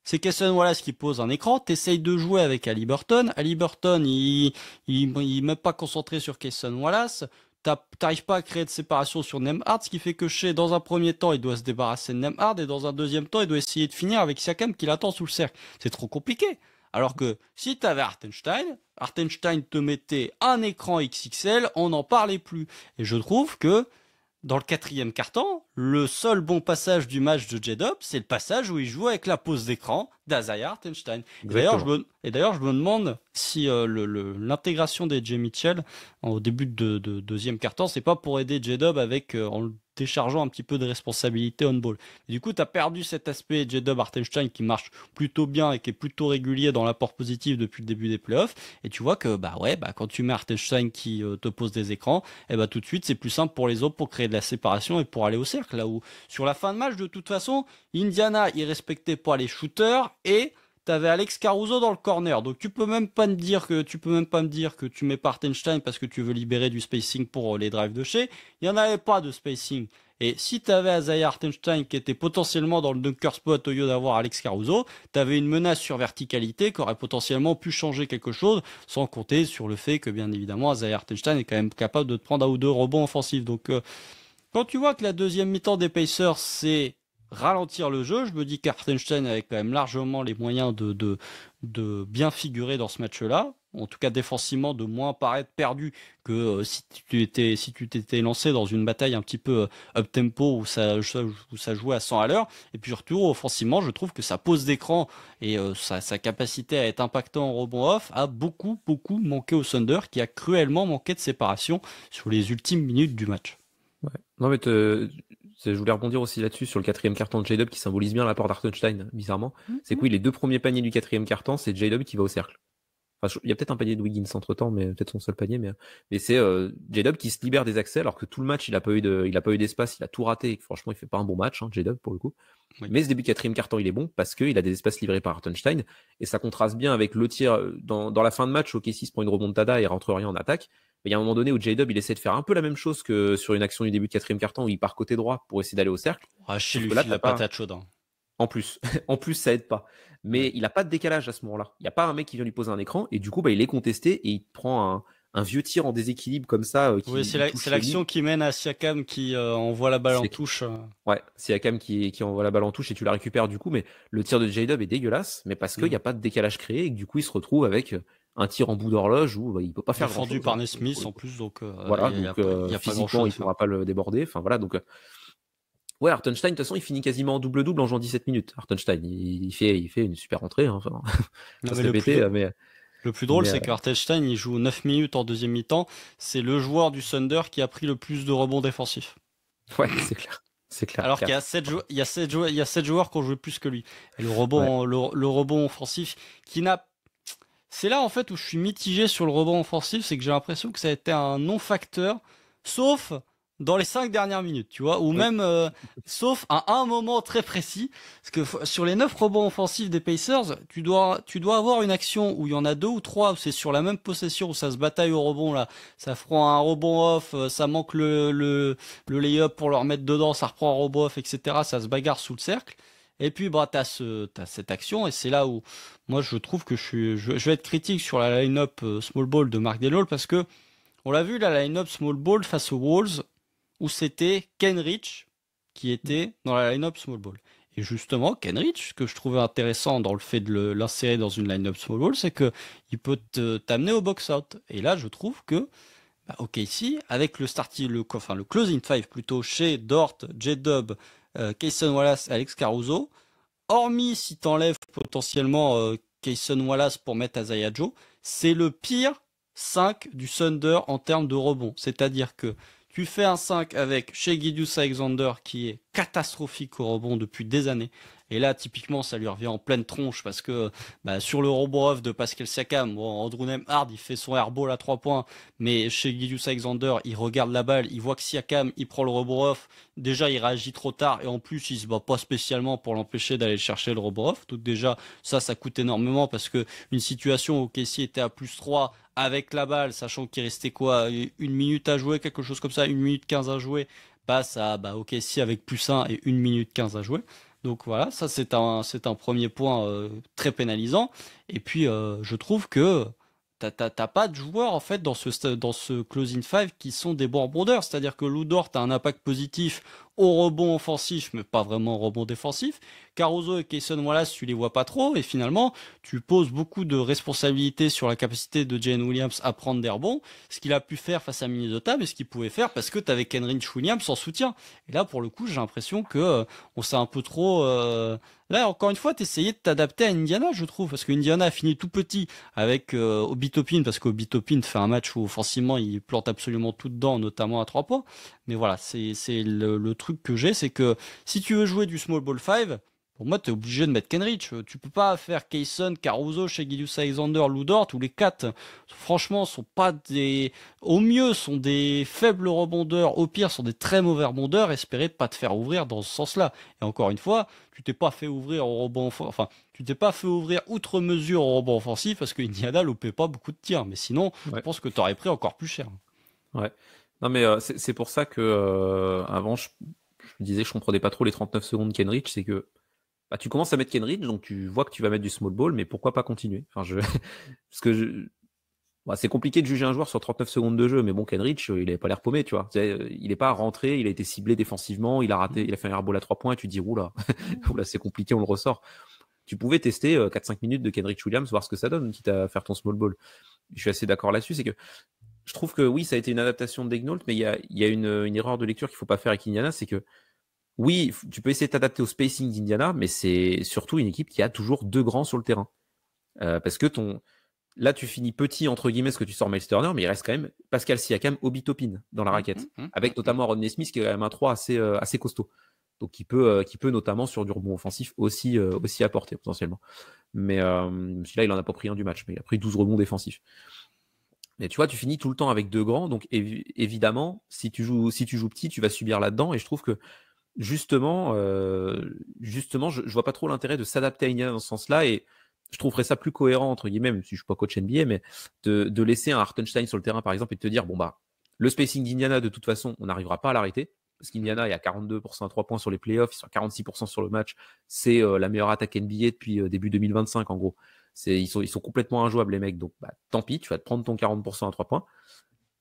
[SPEAKER 1] C'est Cason Wallace qui pose un écran, t'essayes de jouer avec Haliburton. Haliburton, il n'est même pas concentré sur Cason Wallace. t'arrives pas à créer de séparation sur Nembhard, ce qui fait que Shea, dans un premier temps, il doit se débarrasser de Nembhard, et dans un deuxième temps, il doit essayer de finir avec Siakam qui l'attend sous le cercle. C'est trop compliqué. Alors que si t'avais Hartenstein te mettait un écran XXL, on n'en parlait plus. Et je trouve que dans le quatrième quart-temps, le seul bon passage du match de J-Dub, c'est le passage où il joue avec la pose d'écran d'Isaiah Hartenstein. Et d'ailleurs, je me demande si l'intégration des Jay Mitchell au début de deuxième quart-temps, c'est pas pour aider J-Dub avec en le déchargeant un petit peu de responsabilité on-ball. Et du coup, tu as perdu cet aspect J-Dub Hartenstein qui marche plutôt bien et qui est plutôt régulier dans l'apport positif depuis le début des playoffs. Et tu vois que quand tu mets Hartenstein qui te pose des écrans, tout de suite c'est plus simple pour les autres pour créer de la séparation et pour aller au cercle. Là où sur la fin de match, de toute façon, Indiana il respectait pas les shooters et t'avais Alex Caruso dans le corner, donc tu peux même pas me dire que tu mets pas Hartenstein parce que tu veux libérer du spacing pour les drives de Shea. Il y en avait pas de spacing. Et si t'avais Isaiah Hartenstein qui était potentiellement dans le dunker spot au lieu d'avoir Alex Caruso, t'avais une menace sur verticalité qui aurait potentiellement pu changer quelque chose, sans compter sur le fait que bien évidemment Isaiah Hartenstein est quand même capable de te prendre un ou deux rebonds offensifs. Donc quand tu vois que la deuxième mi-temps des Pacers c'est ralentir le jeu, je me dis qu'Hartenstein avait quand même largement les moyens de bien figurer dans ce match-là. En tout cas défensivement, de moins paraître perdu que si tu t'étais lancé dans une bataille un petit peu up-tempo où ça jouait à 100 à l'heure. Et puis surtout, offensivement, je trouve que sa pose d'écran et sa capacité à être impactant en rebond off a beaucoup manqué au Thunder, qui a cruellement manqué de séparation sur les ultimes minutes du match.
[SPEAKER 2] Ouais. Non mais je voulais rebondir aussi là-dessus sur le quatrième carton de J-Dub qui symbolise bien l'apport d'Hartenstein, bizarrement. C'est que oui, les deux premiers paniers du quatrième carton, c'est J-Dub qui va au cercle. Enfin, il y a peut-être un panier de Wiggins entre temps, mais peut-être son seul panier, mais c'est J-Dub qui se libère des accès alors que tout le match il a pas eu d'espace, il a tout raté. Et que, franchement, il fait pas un bon match, J-Dub pour le coup. Oui. Mais ce début de quatrième carton, il est bon parce qu'il a des espaces livrés par Hartenstein et ça contraste bien avec le tir dans la fin de match. OKC se prend une remontada et rentre rien en attaque. Mais il y a un moment donné où J-Dub il essaie de faire un peu la même chose que sur une action du début de quatrième quart-temps où il part côté droit pour essayer d'aller au cercle.
[SPEAKER 1] Chez lui, la patate chaude.
[SPEAKER 2] En plus, ça aide pas. Mais il a pas de décalage à ce moment-là. Il y a pas un mec qui vient lui poser un écran et du coup il est contesté et il prend un vieux tir en déséquilibre comme ça.
[SPEAKER 1] Oui, c'est l'action qui mène à Siakam qui envoie la balle en touche.
[SPEAKER 2] Ouais, Siakam qui envoie la balle en touche et tu la récupères du coup. Mais le tir de J-Dub est dégueulasse, mais parce qu'il n'y a pas de décalage créé et que du coup il se retrouve avec un tir en bout d'horloge où il peut pas faire grand-chose.
[SPEAKER 1] Défendu par Nesmith en plus, donc
[SPEAKER 2] voilà, physiquement il pourra pas le déborder. Enfin voilà, donc ouais, Hartenstein de toute façon il finit quasiment en double-double en jouant 17 minutes. Hartenstein il fait une super entrée. Enfin,
[SPEAKER 1] le plus drôle, c'est que Hartenstein il joue 9 minutes en deuxième mi-temps. C'est le joueur du Thunder qui a pris le plus de rebonds défensifs.
[SPEAKER 2] Ouais, c'est clair. C'est clair.
[SPEAKER 1] Alors qu'il y a 7 joueurs qui ont joué plus que lui. Et le rebond offensif qui n'a. C'est là en fait où je suis mitigé sur le rebond offensif, c'est que j'ai l'impression que ça a été un non-facteur, sauf dans les 5 dernières minutes, tu vois, ou même sauf à un moment très précis, parce que sur les 9 rebonds offensifs des Pacers, tu dois avoir une action où il y en a 2 ou 3 où c'est sur la même possession où ça se bataille au rebond là, ça prend un rebond off, ça manque le lay-up pour le remettre dedans, ça reprend un rebond off, etc. Ça se bagarre sous le cercle. Et puis t'as cette action et c'est là où moi je trouve que je vais être critique sur la line-up small ball de Mark Delol parce que on l'a vu la line-up small ball face aux Wolves où c'était Kenrich qui était dans la line-up small ball. Et justement, Kenrich, ce que je trouvais intéressant dans le fait de l'insérer dans une line-up small ball, c'est que il peut t'amener au box-out. Et là, je trouve que, ici, avec le closing five plutôt chez Dort, J-Dub, Cason Wallace, Alex Caruso, hormis si t'enlèves potentiellement Cason Wallace pour mettre Isaiah Joe, c'est le pire 5 du Thunder en termes de rebond. C'est-à-dire que tu fais un 5 avec Shai Gilgeous-Alexander qui est catastrophique au rebond depuis des années. Et là, typiquement, ça lui revient en pleine tronche parce que sur le rebond off de Pascal Siakam, Andrew Nembhard, il fait son airball à 3 points, mais chez Gilgeous-Alexander, il regarde la balle, il voit que Siakam, il prend le rebond off. Déjà, il réagit trop tard et en plus, il se bat pas spécialement pour l'empêcher d'aller chercher le rebond off. Donc déjà, ça coûte énormément parce que une situation où Casey était à +3 avec la balle, sachant qu'il restait une minute à jouer, quelque chose comme ça, 1 minute 15 à jouer, passe à OKC avec +1 et 1 minute 15 à jouer. Donc voilà, ça c'est un premier point très pénalisant. Et puis je trouve que t'as pas de joueurs en fait dans ce closing five qui sont des bons rebondeurs. C'est-à-dire que Lou Dort a un impact positif au rebond offensif, mais pas vraiment au rebond défensif. Caruso et Cason Wallace, tu les vois pas trop, et finalement, tu poses beaucoup de responsabilités sur la capacité de Jalen Williams à prendre des rebonds, ce qu'il a pu faire face à Minnesota, mais ce qu'il pouvait faire parce que t'avais Kenrich Williams en soutien. Et là, pour le coup, j'ai l'impression que on s'est un peu trop. Là, encore une fois, t'essayais de t'adapter à Indiana, je trouve, parce que Indiana a fini tout petit avec Obi Toppin, parce qu'Obi Toppin fait un match où offensivement il plante absolument tout dedans, notamment à 3 points. Mais voilà, c'est le truc que j'ai, c'est que si tu veux jouer du small ball 5, pour moi, tu es obligé de mettre Kenrich. Tu peux pas faire Kayson, Caruso, Shai Gilgeous-Alexander, Lou Dort, tous les quatre. Franchement, sont pas des, au mieux, sont des faibles rebondeurs. Au pire, sont des très mauvais rebondeurs. Espérer pas te faire ouvrir dans ce sens-là. Et encore une fois, tu t'es pas fait ouvrir au rebond, enfin, tu t'es pas fait ouvrir outre mesure au rebond offensif parce que Indiana loupait pas beaucoup de tirs. Mais sinon, je pense que tu aurais pris encore plus cher.
[SPEAKER 2] Ouais. Non, mais c'est pour ça que avant, je me disais, je comprenais pas trop les 39 secondes Kenrich. C'est que bah, tu commences à mettre Kenrich, donc tu vois que tu vas mettre du small ball, mais pourquoi pas continuer? Enfin, parce que bah, c'est compliqué de juger un joueur sur 39 secondes de jeu, mais bon, Kenrich, il avait pas l'air paumé, tu vois. Il est pas rentré, il a été ciblé défensivement, il a raté, il a fait un airball à 3 points, et tu dis, oula, oula, c'est compliqué, on le ressort. Tu pouvais tester 4-5 minutes de Kenrich Williams, voir ce que ça donne, quitte à faire ton small ball. Je suis assez d'accord là-dessus, c'est que je trouve que oui, ça a été une adaptation de Daignault, mais il y a une erreur de lecture qu'il faut pas faire avec Indiana, c'est que oui, tu peux essayer de t'adapter au spacing d'Indiana, mais c'est surtout une équipe qui a toujours deux grands sur le terrain. Parce que là, tu finis petit, entre guillemets, ce que tu sors Miles Turner, mais il reste quand même Pascal Siakam, Obi Toppin dans la raquette. Avec notamment Rodney Smith, qui est quand même un 3 assez costaud. Donc, qui peut notamment, sur du rebond offensif, aussi apporter potentiellement. Mais celui-là, il en a pas pris un du match, mais il a pris 12 rebonds défensifs. Mais tu vois, tu finis tout le temps avec deux grands, donc évidemment, si tu joues petit, tu vas subir là-dedans, et je trouve que justement, je vois pas trop l'intérêt de s'adapter à Indiana dans ce sens-là, et je trouverais ça plus cohérent, entre guillemets, même si je suis pas coach NBA, mais de laisser un Hartenstein sur le terrain, par exemple, et de te dire, bon, bah, le spacing d'Indiana, de toute façon, on n'arrivera pas à l'arrêter, parce qu'Indiana est à 42% à 3 points sur les playoffs, ils sont à 46% sur le match, c'est la meilleure attaque NBA depuis début 2025, en gros. Ils sont complètement injouables, les mecs, donc bah, tant pis, tu vas te prendre ton 40% à 3 points,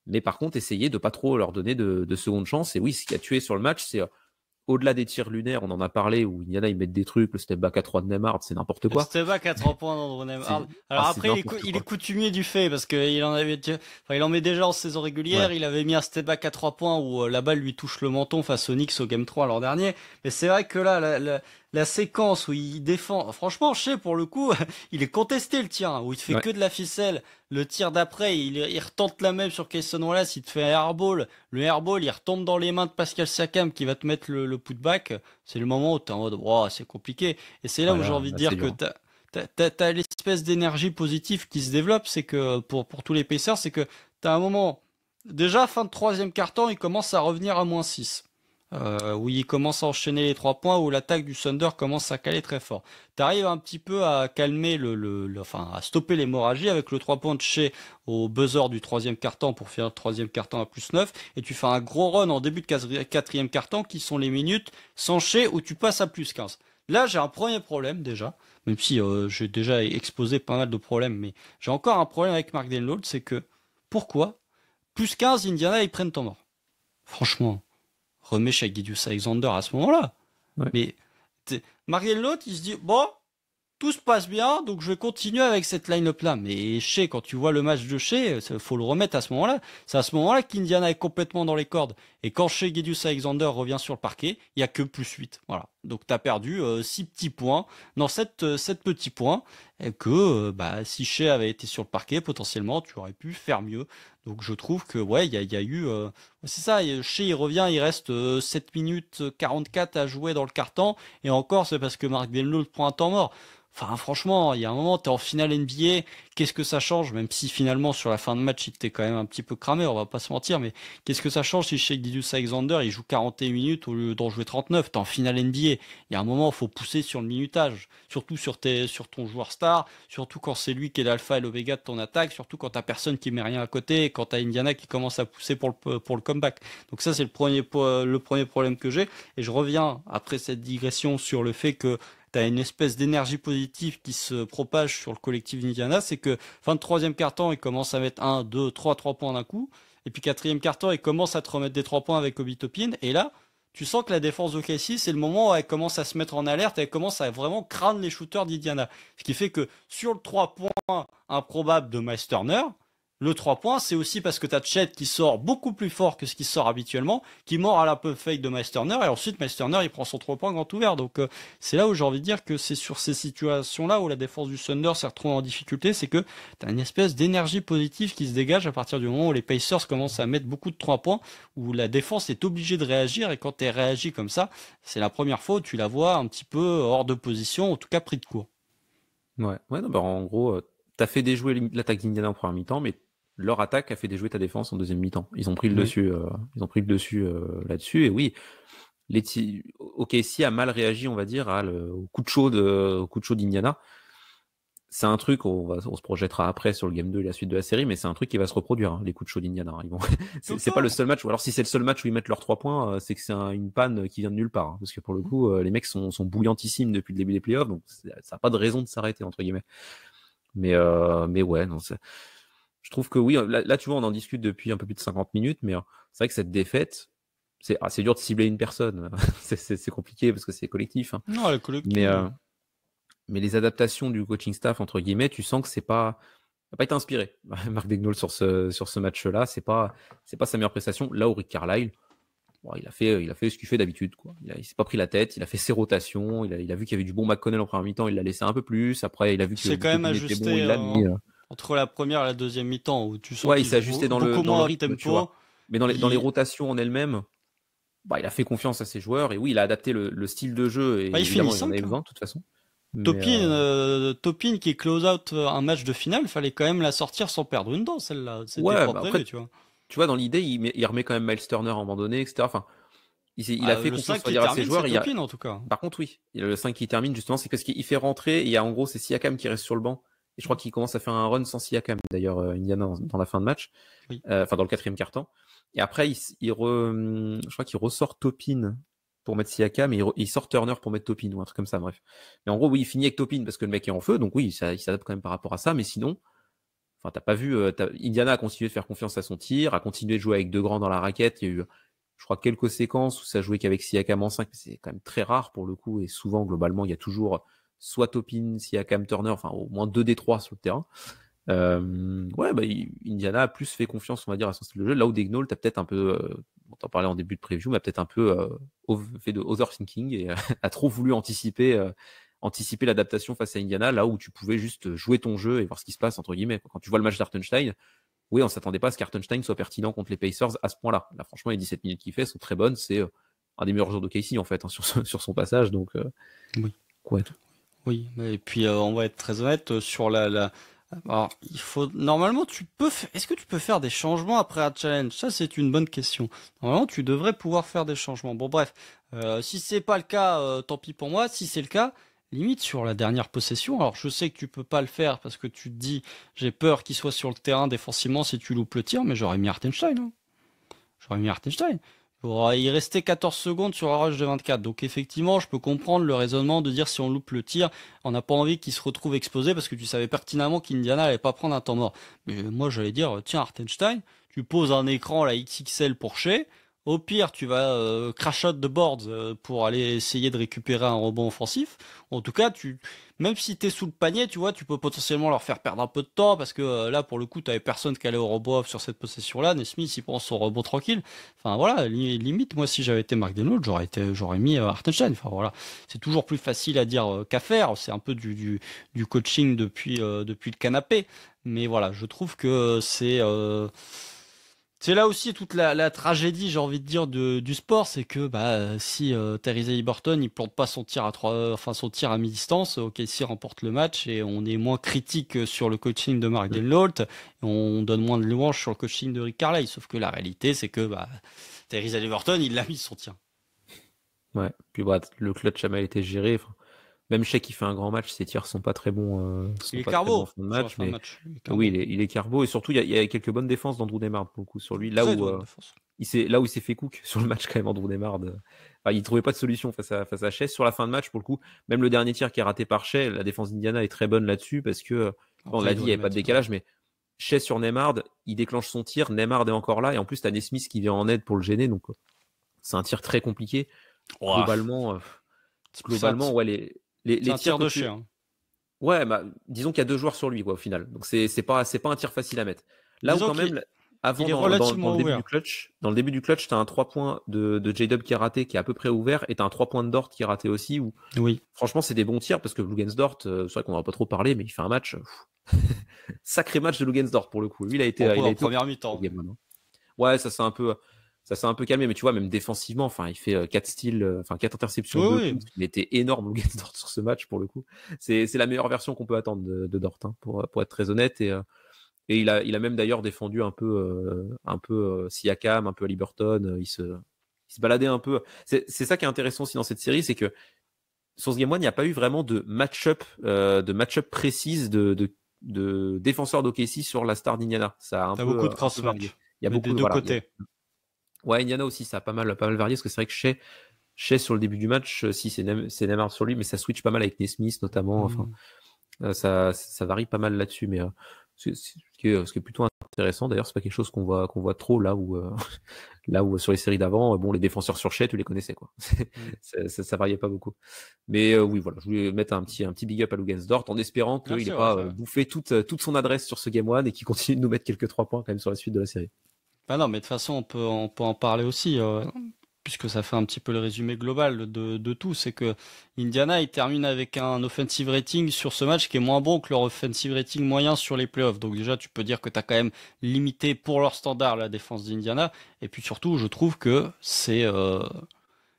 [SPEAKER 2] mais par contre, essayer de pas trop leur donner de seconde chance, et oui, ce qui a tué sur le match, c'est au-delà des tirs lunaires, on en a parlé, où Indiana, ils mettent des trucs, le step back à 3 de Nemhard, c'est n'importe quoi.
[SPEAKER 1] Le step back à 3 points d'Andrew Nemhard. Alors après, il est coutumier du fait, parce qu'il il en met déjà en saison régulière, il avait mis un step back à 3 points où la balle lui touche le menton face aux Knicks au Game 3 l'an dernier. Mais c'est vrai que là, la séquence où il défend, franchement, je sais, pour le coup, il est contesté le tir, où il te fait que de la ficelle. Le tir d'après, il retente la même sur Cason Wallace, il te fait un airball. Le airball, il retombe dans les mains de Pascal Siakam qui va te mettre le putback. C'est le moment où t'es en mode, wow, c'est compliqué. Et c'est là où j'ai envie de dire que t'as l'espèce d'énergie positive qui se développe, c'est que, pour tous les Pacers, c'est que t'as un moment, déjà, fin de troisième quart-temps, il commence à revenir à -6. Où il commence à enchaîner les 3 points, où l'attaque du Thunder commence à caler très fort. T'arrives un petit peu à calmer enfin, à stopper l'hémorragie avec le 3 points de Shai au buzzer du troisième quart-temps pour faire le troisième quart-temps à +9, et tu fais un gros run en début de quatrième quart-temps qui sont les minutes sans Shai où tu passes à +15. Là, j'ai un premier problème déjà, même si j'ai déjà exposé pas mal de problèmes, mais j'ai encore un problème avec Mark Daigneault, c'est que pourquoi +15 Indiana ils prennent temps mort. Franchement, remets Shai Gilgeous-Alexander à ce moment-là. Ouais. Mais Mark Daigneault, il se dit, bon, tout se passe bien, donc je vais continuer avec cette line-up-là. Mais Shai, quand tu vois le match de Shai, faut le remettre à ce moment-là. C'est à ce moment-là qu'Indiana est complètement dans les cordes. Et quand Shai Gilgeous-Alexander revient sur le parquet, il y a que +8. Voilà. Donc t'as perdu 6 petits points. Non, 7 petits points. Et que, si Shai avait été sur le parquet, potentiellement, tu aurais pu faire mieux. Donc je trouve que, ouais, il y a eu... c'est ça, Shai, il revient, il reste 7 minutes 44 à jouer dans le quart-temps. Et encore, c'est parce que Mark Daigneault prend un temps mort. Enfin, franchement, il y a un moment, t'es en finale NBA, qu'est-ce que ça change? Même si finalement, sur la fin de match, il était quand même un petit peu cramé, on va pas se mentir, mais qu'est-ce que ça change si Shai Gilgeous-Alexander, il joue 41 minutes au lieu d'en jouer 39? T'es en finale NBA. Il y a un moment, il faut pousser sur le minutage. Surtout sur ton joueur star, surtout quand c'est lui qui est l'alpha et l'oméga de ton attaque, surtout quand t'as personne qui met rien à côté, et quand t'as Indiana qui commence à pousser pour le comeback. Donc ça, c'est le premier problème que j'ai. Et je reviens, après cette digression, sur le fait que tu as une espèce d'énergie positive qui se propage sur le collectif d'Indiana. C'est que fin de troisième quart-temps, ils commencent à mettre 1, 2, 3 points d'un coup. Et puis quatrième quart-temps, ils commencent à te remettre des 3 points avec Obi Toppin. Et là, tu sens que la défense d'OKC, c'est le moment où elle commence à se mettre en alerte, elle commence à vraiment crâner les shooters d'Indiana. Ce qui fait que sur le 3 points improbable de Miles Turner, le 3 points, c'est aussi parce que tu as Chet qui sort beaucoup plus fort que ce qui sort habituellement, qui mord à la peu fake de Miles Turner, et ensuite Miles Turner il prend son 3 points grand ouvert. Donc c'est là où j'ai envie de dire que c'est sur ces situations-là où la défense du Thunder s'est retrouvée en difficulté, c'est que tu as une espèce d'énergie positive qui se dégage à partir du moment où les Pacers commencent à mettre beaucoup de 3 points, où la défense est obligée de réagir, et quand elle réagit comme ça, c'est la première fois où tu la vois un petit peu hors de position, en tout cas pris de court.
[SPEAKER 2] Ouais, non, bah, en gros, t'as fait déjouer l'attaque d'Indiana en première mi-temps, mais leur attaque a fait déjouer ta défense en deuxième mi-temps. Ils ont pris le
[SPEAKER 1] Oui.
[SPEAKER 2] dessus, là-dessus. Et oui, OKC a mal réagi, on va dire, au coup de chaud d'Indiana. C'est un truc, on se projettera après sur le game 2 et la suite de la série, mais c'est un truc qui va se reproduire, hein, les coups de chaud d'Indiana. C'est pas le seul match, ou alors si c'est le seul match où ils mettent leurs 3 points, c'est que c'est une panne qui vient de nulle part, hein, parce que pour le coup, les mecs sont bouillantissimes depuis le début des playoffs, donc ça n'a pas de raison de s'arrêter, entre guillemets. Mais ouais, non, je trouve que oui, là, tu vois, on en discute depuis un peu plus de 50 minutes, mais c'est vrai que cette défaite, c'est dur de cibler une personne. c'est compliqué parce que c'est collectif. Hein.
[SPEAKER 1] Non, le collectif.
[SPEAKER 2] Mais les adaptations du coaching staff, entre guillemets, tu sens que ça n'a pas été inspiré. Marc Daigneault sur ce match-là, c'est pas sa meilleure prestation. Là où Rick Carlisle, bon, il a fait ce qu'il fait d'habitude, quoi. Il s'est pas pris la tête, il a fait ses rotations, il a vu qu'il y avait du bon McConnell en première mi-temps, il l'a laissé un peu plus. Après, il a vu que
[SPEAKER 1] c'est quand même
[SPEAKER 2] était bon,
[SPEAKER 1] ajusté
[SPEAKER 2] il l'a mis.
[SPEAKER 1] entre la première et la deuxième mi-temps où tu sens
[SPEAKER 2] Ouais, il
[SPEAKER 1] qu'ils
[SPEAKER 2] s'est
[SPEAKER 1] ont
[SPEAKER 2] ajusté dans
[SPEAKER 1] beaucoup
[SPEAKER 2] le
[SPEAKER 1] moins
[SPEAKER 2] rythme, tu
[SPEAKER 1] tempo.
[SPEAKER 2] vois. Mais dans les rotations en elles-mêmes, bah, il a fait confiance à ses joueurs et oui, il a adapté le style de jeu et
[SPEAKER 1] Bah, il
[SPEAKER 2] évidemment,
[SPEAKER 1] finit
[SPEAKER 2] il en avait
[SPEAKER 1] 5.
[SPEAKER 2] besoin de toute façon.
[SPEAKER 1] Toppin qui close out un match de finale, fallait quand même la sortir sans perdre une dent, celle-là. C'était
[SPEAKER 2] ouais,
[SPEAKER 1] pas
[SPEAKER 2] bah
[SPEAKER 1] prévu,
[SPEAKER 2] après,
[SPEAKER 1] tu vois.
[SPEAKER 2] tu vois, dans l'idée, il remet quand même Miles Turner à un moment donné, etc. Enfin, il a fait
[SPEAKER 1] Le
[SPEAKER 2] confiance,
[SPEAKER 1] 5
[SPEAKER 2] on va
[SPEAKER 1] qui
[SPEAKER 2] dire, à ses
[SPEAKER 1] termine, c'est
[SPEAKER 2] joueurs.
[SPEAKER 1] Toppin en tout cas.
[SPEAKER 2] Par contre, oui, il y a le 5 qui termine justement, c'est parce qu'il fait rentrer. Il y a en gros, c'est Siakam qui reste sur le banc. Et je crois qu'il commence à faire un run sans Siakam, d'ailleurs, Indiana, dans la fin de match.
[SPEAKER 1] Oui.
[SPEAKER 2] Enfin, dans le quatrième quart-temps. Et après, je crois qu'il ressort Toppin pour mettre Siakam et il sort Turner pour mettre Toppin ou un truc comme ça, bref. Mais en gros, oui, il finit avec Toppin parce que le mec est en feu, donc oui, il s'adapte quand même par rapport à ça, mais sinon, enfin, t'as pas vu, Indiana a continué de faire confiance à son tir, a continué de jouer avec deux grands dans la raquette. Il y a eu, je crois, quelques séquences où ça jouait qu'avec Siakam en 5, mais c'est quand même très rare pour le coup, et souvent, globalement, il y a toujours soit Toppin, Siakam, Turner, enfin, au moins 2 des 3 sur le terrain. Ouais, bah, Indiana a plus fait confiance, on va dire, à son style de jeu. Là où Daigneault, t'as peut-être un peu, on t'en parlait en début de preview, mais peut-être un peu fait de overthinking et a trop voulu anticiper l'adaptation face à Indiana, là où tu pouvais juste jouer ton jeu et voir ce qui se passe, entre guillemets. Quand tu vois le match d'Hartenstein, oui, on s'attendait pas à ce qu'Hartenstein soit pertinent contre les Pacers à ce point-là. Là, franchement, les 17 minutes qu'il fait sont très bonnes. C'est un des meilleurs joueurs de Casey, en fait, hein, sur son passage. Donc,
[SPEAKER 1] Oui.
[SPEAKER 2] Ouais.
[SPEAKER 1] Oui, et puis on va être très honnête sur Alors, il faut normalement est-ce que tu peux faire des changements après un challenge? Ça, c'est une bonne question. Normalement, tu devrais pouvoir faire des changements. Bon, bref, si c'est pas le cas, tant pis pour moi. Si c'est le cas, limite sur la dernière possession. Alors, je sais que tu peux pas le faire parce que tu te dis, j'ai peur qu'il soit sur le terrain défensivement si tu loupes le tir, mais j'aurais mis Hartenstein. Hein. J'aurais mis Hartenstein. Il restait 14 secondes sur un rush de 24. Donc effectivement, je peux comprendre le raisonnement de dire si on loupe le tir, on n'a pas envie qu'il se retrouve exposé parce que tu savais pertinemment qu'Indiana allait pas prendre un temps mort. Mais moi, j'allais dire, tiens, Hartenstein, tu poses un écran, la XXL pour Shea. Au pire, tu vas crash out the boards pour aller essayer de récupérer un rebond offensif. En tout cas, même si t'es sous le panier, tu vois, tu peux potentiellement leur faire perdre un peu de temps parce que là, pour le coup, t'avais personne qui allait au rebond off sur cette possession-là. Nesmith, il prend son rebond tranquille. Enfin voilà, limite, moi, si j'avais été Mark Denault, j'aurais mis Hartenstein. Enfin voilà, c'est toujours plus facile à dire qu'à faire. C'est un peu du coaching depuis le canapé. Mais voilà, je trouve que c'est là aussi toute la tragédie, j'ai envie de dire, du sport, c'est que si Tyrese Haliburton il plante pas son tir son tir à mi-distance, OKC remporte le match et on est moins critique sur le coaching de Mark Daigneault, on donne moins de louanges sur le coaching de Rick Carlisle. Sauf que la réalité, c'est que Tyrese Haliburton il l'a mis son tir.
[SPEAKER 2] Ouais. Puis le clutch a mal été géré. Enfin, même Shea qui fait un grand match, ses tirs sont pas très bons.
[SPEAKER 1] Il est carbo
[SPEAKER 2] en fin de match, mais
[SPEAKER 1] Il est carbo.
[SPEAKER 2] oui, il est carbo et surtout il y a quelques bonnes défenses d'Andrew Nembhard pour le coup sur lui. Là
[SPEAKER 1] Très
[SPEAKER 2] où
[SPEAKER 1] bonne défense.
[SPEAKER 2] là où il s'est fait cook sur le match quand même, Andrew Neymar. Enfin, il trouvait pas de solution face à Shea sur la fin de match pour le coup. Même le dernier tir qui est raté par Shea, la défense d'Indiana est très bonne là-dessus parce que on
[SPEAKER 1] Après,
[SPEAKER 2] l'a
[SPEAKER 1] il
[SPEAKER 2] dit, il
[SPEAKER 1] doit
[SPEAKER 2] n'y
[SPEAKER 1] le
[SPEAKER 2] avait pas de
[SPEAKER 1] mettre.
[SPEAKER 2] décalage, mais Shea sur Neymar, il déclenche son tir, Neymar est encore là et en plus t'as Nesmith qui vient en aide pour le gêner, donc c'est un tir très compliqué.
[SPEAKER 1] Ouah,
[SPEAKER 2] Globalement,
[SPEAKER 1] c'est un,
[SPEAKER 2] ouais,
[SPEAKER 1] c'est
[SPEAKER 2] les
[SPEAKER 1] un
[SPEAKER 2] tirs
[SPEAKER 1] tir
[SPEAKER 2] que
[SPEAKER 1] de
[SPEAKER 2] tu
[SPEAKER 1] chien.
[SPEAKER 2] ouais, bah, disons qu'il y a 2 joueurs sur lui, quoi, au final. Donc c'est pas un tir facile à mettre. Là où
[SPEAKER 1] Disons
[SPEAKER 2] quand
[SPEAKER 1] qu'il
[SPEAKER 2] même, avant
[SPEAKER 1] est
[SPEAKER 2] dans
[SPEAKER 1] relativement
[SPEAKER 2] le début du
[SPEAKER 1] ouvert.
[SPEAKER 2] clutch, t'as un 3 points de J-Dub qui est raté, qui est à peu près ouvert, et t'as un 3 points de Dort qui est raté aussi. Où
[SPEAKER 1] Oui.
[SPEAKER 2] franchement c'est des bons tirs parce que Lugensdort, c'est vrai qu'on en a pas trop parlé, mais il fait un match, sacré match de Lugensdort pour le coup. Lui
[SPEAKER 1] Bon,
[SPEAKER 2] il a
[SPEAKER 1] en
[SPEAKER 2] été
[SPEAKER 1] première
[SPEAKER 2] au
[SPEAKER 1] mi-temps.
[SPEAKER 2] game one, hein. Ouais, ça s'est un peu calmé, mais tu vois, même défensivement, enfin, il fait 4 steals, enfin 4 interceptions,
[SPEAKER 1] Oui,
[SPEAKER 2] 2
[SPEAKER 1] oui.
[SPEAKER 2] touches. Il était énorme, Lugensdort, sur ce match, pour le coup. C'est la meilleure version qu'on peut attendre de Dort, hein, pour être très honnête. Et il a même d'ailleurs défendu un peu Siakam, un peu Haliburton. Il se baladait un peu. C'est ça qui est intéressant aussi dans cette série, c'est que sur ce Game 1, il n'y a pas eu vraiment de match-up précise de défenseurs d'OKC sur la star d'Indiana. Ça a
[SPEAKER 1] T'as beaucoup de
[SPEAKER 2] un peu varié.
[SPEAKER 1] cross-match.
[SPEAKER 2] Il y a
[SPEAKER 1] Mais des
[SPEAKER 2] beaucoup de,
[SPEAKER 1] deux
[SPEAKER 2] voilà,
[SPEAKER 1] côtés.
[SPEAKER 2] ouais, Indiana aussi, ça a pas mal varié parce que c'est vrai que Shea sur le début du match, si c'est Neymar sur lui, mais ça switch pas mal avec Nesmith notamment. Enfin, ça varie pas mal là-dessus, mais ce qui est plutôt intéressant. D'ailleurs, c'est pas quelque chose qu'on voit trop là où là où sur les séries d'avant, bon, les défenseurs sur Shea, tu les connaissais quoi. Ça variait pas beaucoup. Mais oui, voilà, je voulais mettre un petit big up à Lugensdort en espérant
[SPEAKER 1] Ah,
[SPEAKER 2] qu'il
[SPEAKER 1] c'est
[SPEAKER 2] n'ait
[SPEAKER 1] vrai,
[SPEAKER 2] pas
[SPEAKER 1] c'est vrai.
[SPEAKER 2] bouffé toute son adresse sur ce Game 1 et qu'il continue de nous mettre quelques 3 points quand même sur la suite de la série.
[SPEAKER 1] Bah non, mais de toute façon, on peut en parler aussi, puisque ça fait un petit peu le résumé global de tout. C'est que Indiana, il termine avec un offensive rating sur ce match qui est moins bon que leur offensive rating moyen sur les playoffs. Donc déjà, tu peux dire que tu as quand même limité pour leur standard la défense d'Indiana. Et puis surtout, je trouve que c'est...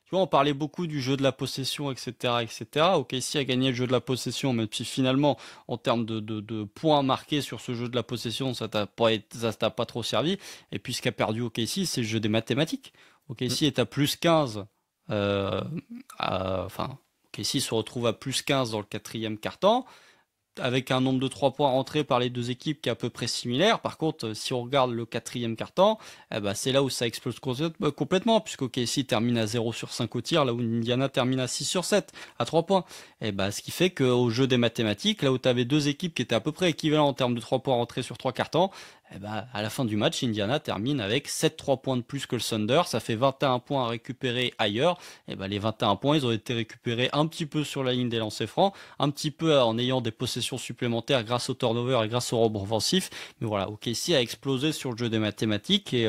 [SPEAKER 1] Tu vois, on parlait beaucoup du jeu de la possession, etc., etc. OKC a gagné le jeu de la possession, même si finalement, en termes de points marqués sur ce jeu de la possession, ça t'a pas trop servi. Et puis, ce qu'a perdu OKC, c'est le jeu des mathématiques. OKC est à plus 15. Euh, enfin, OKC se retrouve à plus 15 dans le quatrième quart-temps, avec un nombre de 3 points rentrés par les deux équipes qui est à peu près similaire. Par contre, si on regarde le quatrième quart-temps, eh ben, c'est là où ça explose complètement, puisque OKC termine à 0 sur 5 au tir, là où Indiana termine à 6 sur 7, à 3 points. Et ben, ce qui fait qu'au jeu des mathématiques, là où tu avais deux équipes qui étaient à peu près équivalentes en termes de 3 points rentrés sur 3 quart-temps, eh ben, à la fin du match, Indiana termine avec 7-3 points de plus que le Thunder. Ça fait 21 points à récupérer ailleurs. Et ben, les 21 points, ils ont été récupérés un petit peu sur la ligne des lancers francs, un petit peu en ayant des possessions supplémentaires grâce au turnover et grâce au rebond offensif. Mais voilà, OKC a explosé sur le jeu des mathématiques et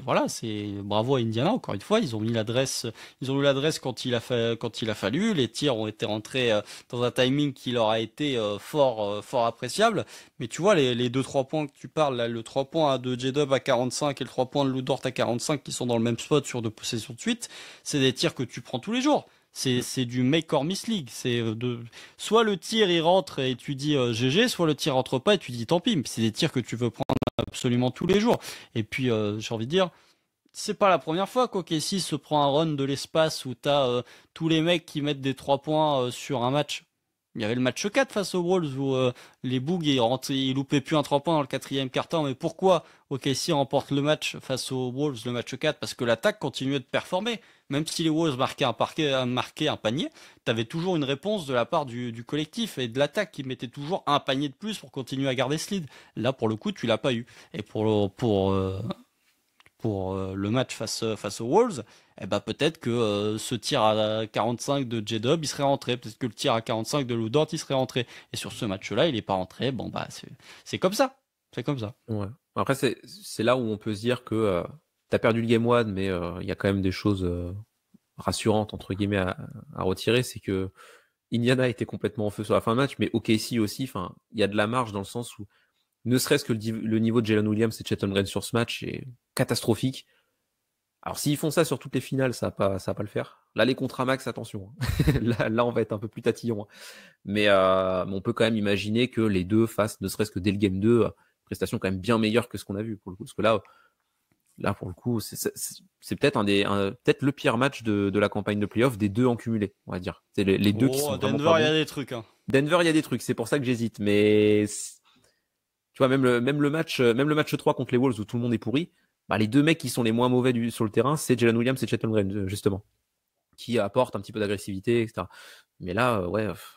[SPEAKER 1] voilà, c'est bravo à Indiana. Encore une fois, ils ont eu l'adresse quand quand il a fallu. Les tirs ont été rentrés dans un timing qui leur a été fort appréciable. Mais tu vois, les 2-3 points que tu parles, là, le 3 points de J-Dub à 45 et le 3 points de Lou Dort à 45 qui sont dans le même spot sur deux possessions de suite, c'est des tirs que tu prends tous les jours. C'est du make or miss league. Soit le tir il rentre et tu dis GG, soit le tir rentre pas et tu dis tant pis. Mais c'est des tirs que tu veux prendre absolument tous les jours. Et puis j'ai envie de dire, c'est pas la première fois qu'OKC se prend un run de l'espace où t'as tous les mecs qui mettent des 3 points sur un match. Il y avait le match 4 face aux Wolves où les Bougs ils loupaient plus un 3 points dans le quatrième quart-temps. Mais pourquoi OKC remporte le match face aux Wolves, le match 4? Parce que l'attaque continuait de performer. Même si les Wolves marquaient un panier, t'avais toujours une réponse de la part du collectif et de l'attaque qui mettait toujours un panier de plus pour continuer à garder ce lead. Là, pour le coup, tu l'as pas eu. Et pour le match face aux Wolves, eh ben peut-être que ce tir à 45 de J-Dub, il serait rentré. Peut-être que le tir à 45 de Lou Dort, il serait rentré. Et sur ce match-là, il n'est pas rentré. Bon, bah, c'est comme ça. C'est comme ça.
[SPEAKER 2] Ouais. Après, c'est là où on peut se dire que tu as perdu le Game 1, mais il y a quand même des choses rassurantes, entre guillemets, à retirer. C'est que Indiana était complètement en feu sur la fin de match, mais OKC aussi. Enfin, il y a de la marge dans le sens où, ne serait-ce que le niveau de Jalen Williams et de Chet Holmgren sur ce match est catastrophique. Alors, s'ils font ça sur toutes les finales, ça va pas le faire. Là, les contrats max, attention, hein. Là, on va être un peu plus tatillon, hein. Mais on peut quand même imaginer que les deux fassent, ne serait-ce que dès le Game 2, prestation quand même bien meilleure que ce qu'on a vu pour le coup. Parce que là pour le coup, c'est peut-être peut-être le pire match de la campagne de playoff des deux en cumulé, on va dire. C'est les deux qui sont vraiment
[SPEAKER 1] Denver,
[SPEAKER 2] pas
[SPEAKER 1] il y a
[SPEAKER 2] bons.
[SPEAKER 1] des trucs, hein.
[SPEAKER 2] Denver, il y a des trucs, c'est pour ça que j'hésite. Mais tu vois, même le match 3 contre les Wolves où tout le monde est pourri, les deux mecs qui sont les moins mauvais sur le terrain, c'est Jalen Williams et Chet Holmgren, justement, qui apportent un petit peu d'agressivité, etc. Mais là,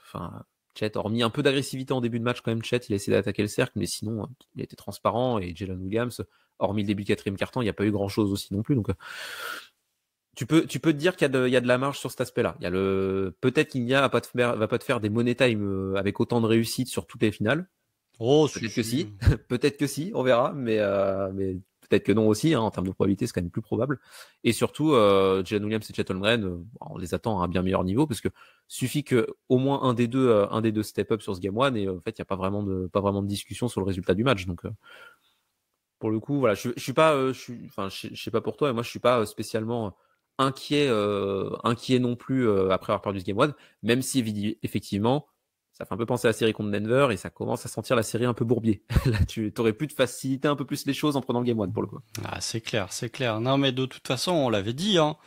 [SPEAKER 2] enfin, Chet, hormis un peu d'agressivité en début de match, quand même, Chet, il a essayé d'attaquer le cercle, mais sinon, il a été transparent. Et Jalen Williams, hormis le début du quatrième quart-temps, il n'y a pas eu grand-chose aussi non plus. Donc, tu peux te dire qu'il y a de la marge sur cet aspect-là. Peut-être qu'India va pas te faire des money time avec autant de réussite sur toutes les finales.
[SPEAKER 1] Oh,
[SPEAKER 2] Peut-être que si, peut-être que si, on verra, mais peut-être que non aussi, hein, en termes de probabilité, c'est quand même plus probable. Et surtout, Jalen Williams et Chet Holmgren, on les attend à un bien meilleur niveau, parce que suffit que au moins un des deux step up sur ce game one, et en fait, il n'y a pas vraiment de discussion sur le résultat du match. Donc, pour le coup, voilà, je suis pas, je sais pas pour toi, mais moi, je suis pas spécialement inquiet non plus après avoir perdu ce game one, même si effectivement, ça fait un peu penser à la série contre Denver et ça commence à sentir la série un peu bourbier. Là, tu aurais pu te faciliter un peu plus les choses en prenant le game one pour le coup.
[SPEAKER 1] Ah, c'est clair, c'est clair. Non, mais de toute façon, on l'avait dit, hein.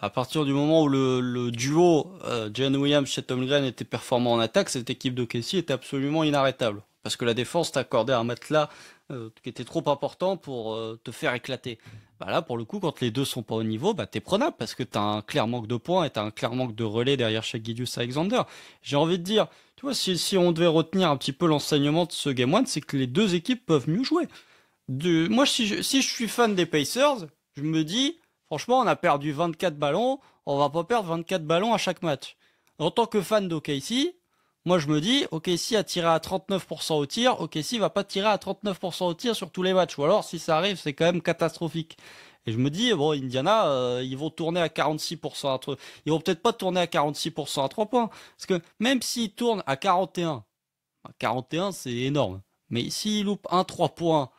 [SPEAKER 1] À partir du moment où le duo Jalen Williams chez Tom Green était performant en attaque, cette équipe d'OKC était absolument inarrêtable. Parce que la défense t'accordait un matelas qui était trop important pour te faire éclater. Bah là, pour le coup, quand les deux sont pas au niveau, bah t'es prenable parce que t'as un clair manque de points et t'as un clair manque de relais derrière chaque Alexander. J'ai envie de dire, tu vois, si on devait retenir un petit peu l'enseignement de ce Game 1, c'est que les deux équipes peuvent mieux jouer. Moi, si je suis fan des Pacers, je me dis, franchement, on a perdu 24 ballons, on va pas perdre 24 ballons à chaque match. En tant que fan d'OKC, moi je me dis, OKC a tiré à 39% au tir, OKC va pas tirer à 39% au tir sur tous les matchs, ou alors si ça arrive, c'est quand même catastrophique. Et je me dis, bon, Indiana, ils vont tourner à 46% ils vont peut-être pas tourner à 46% à 3 points, parce que même s'ils tournent à 41, 41 c'est énorme, mais s'ils loupent un 3 points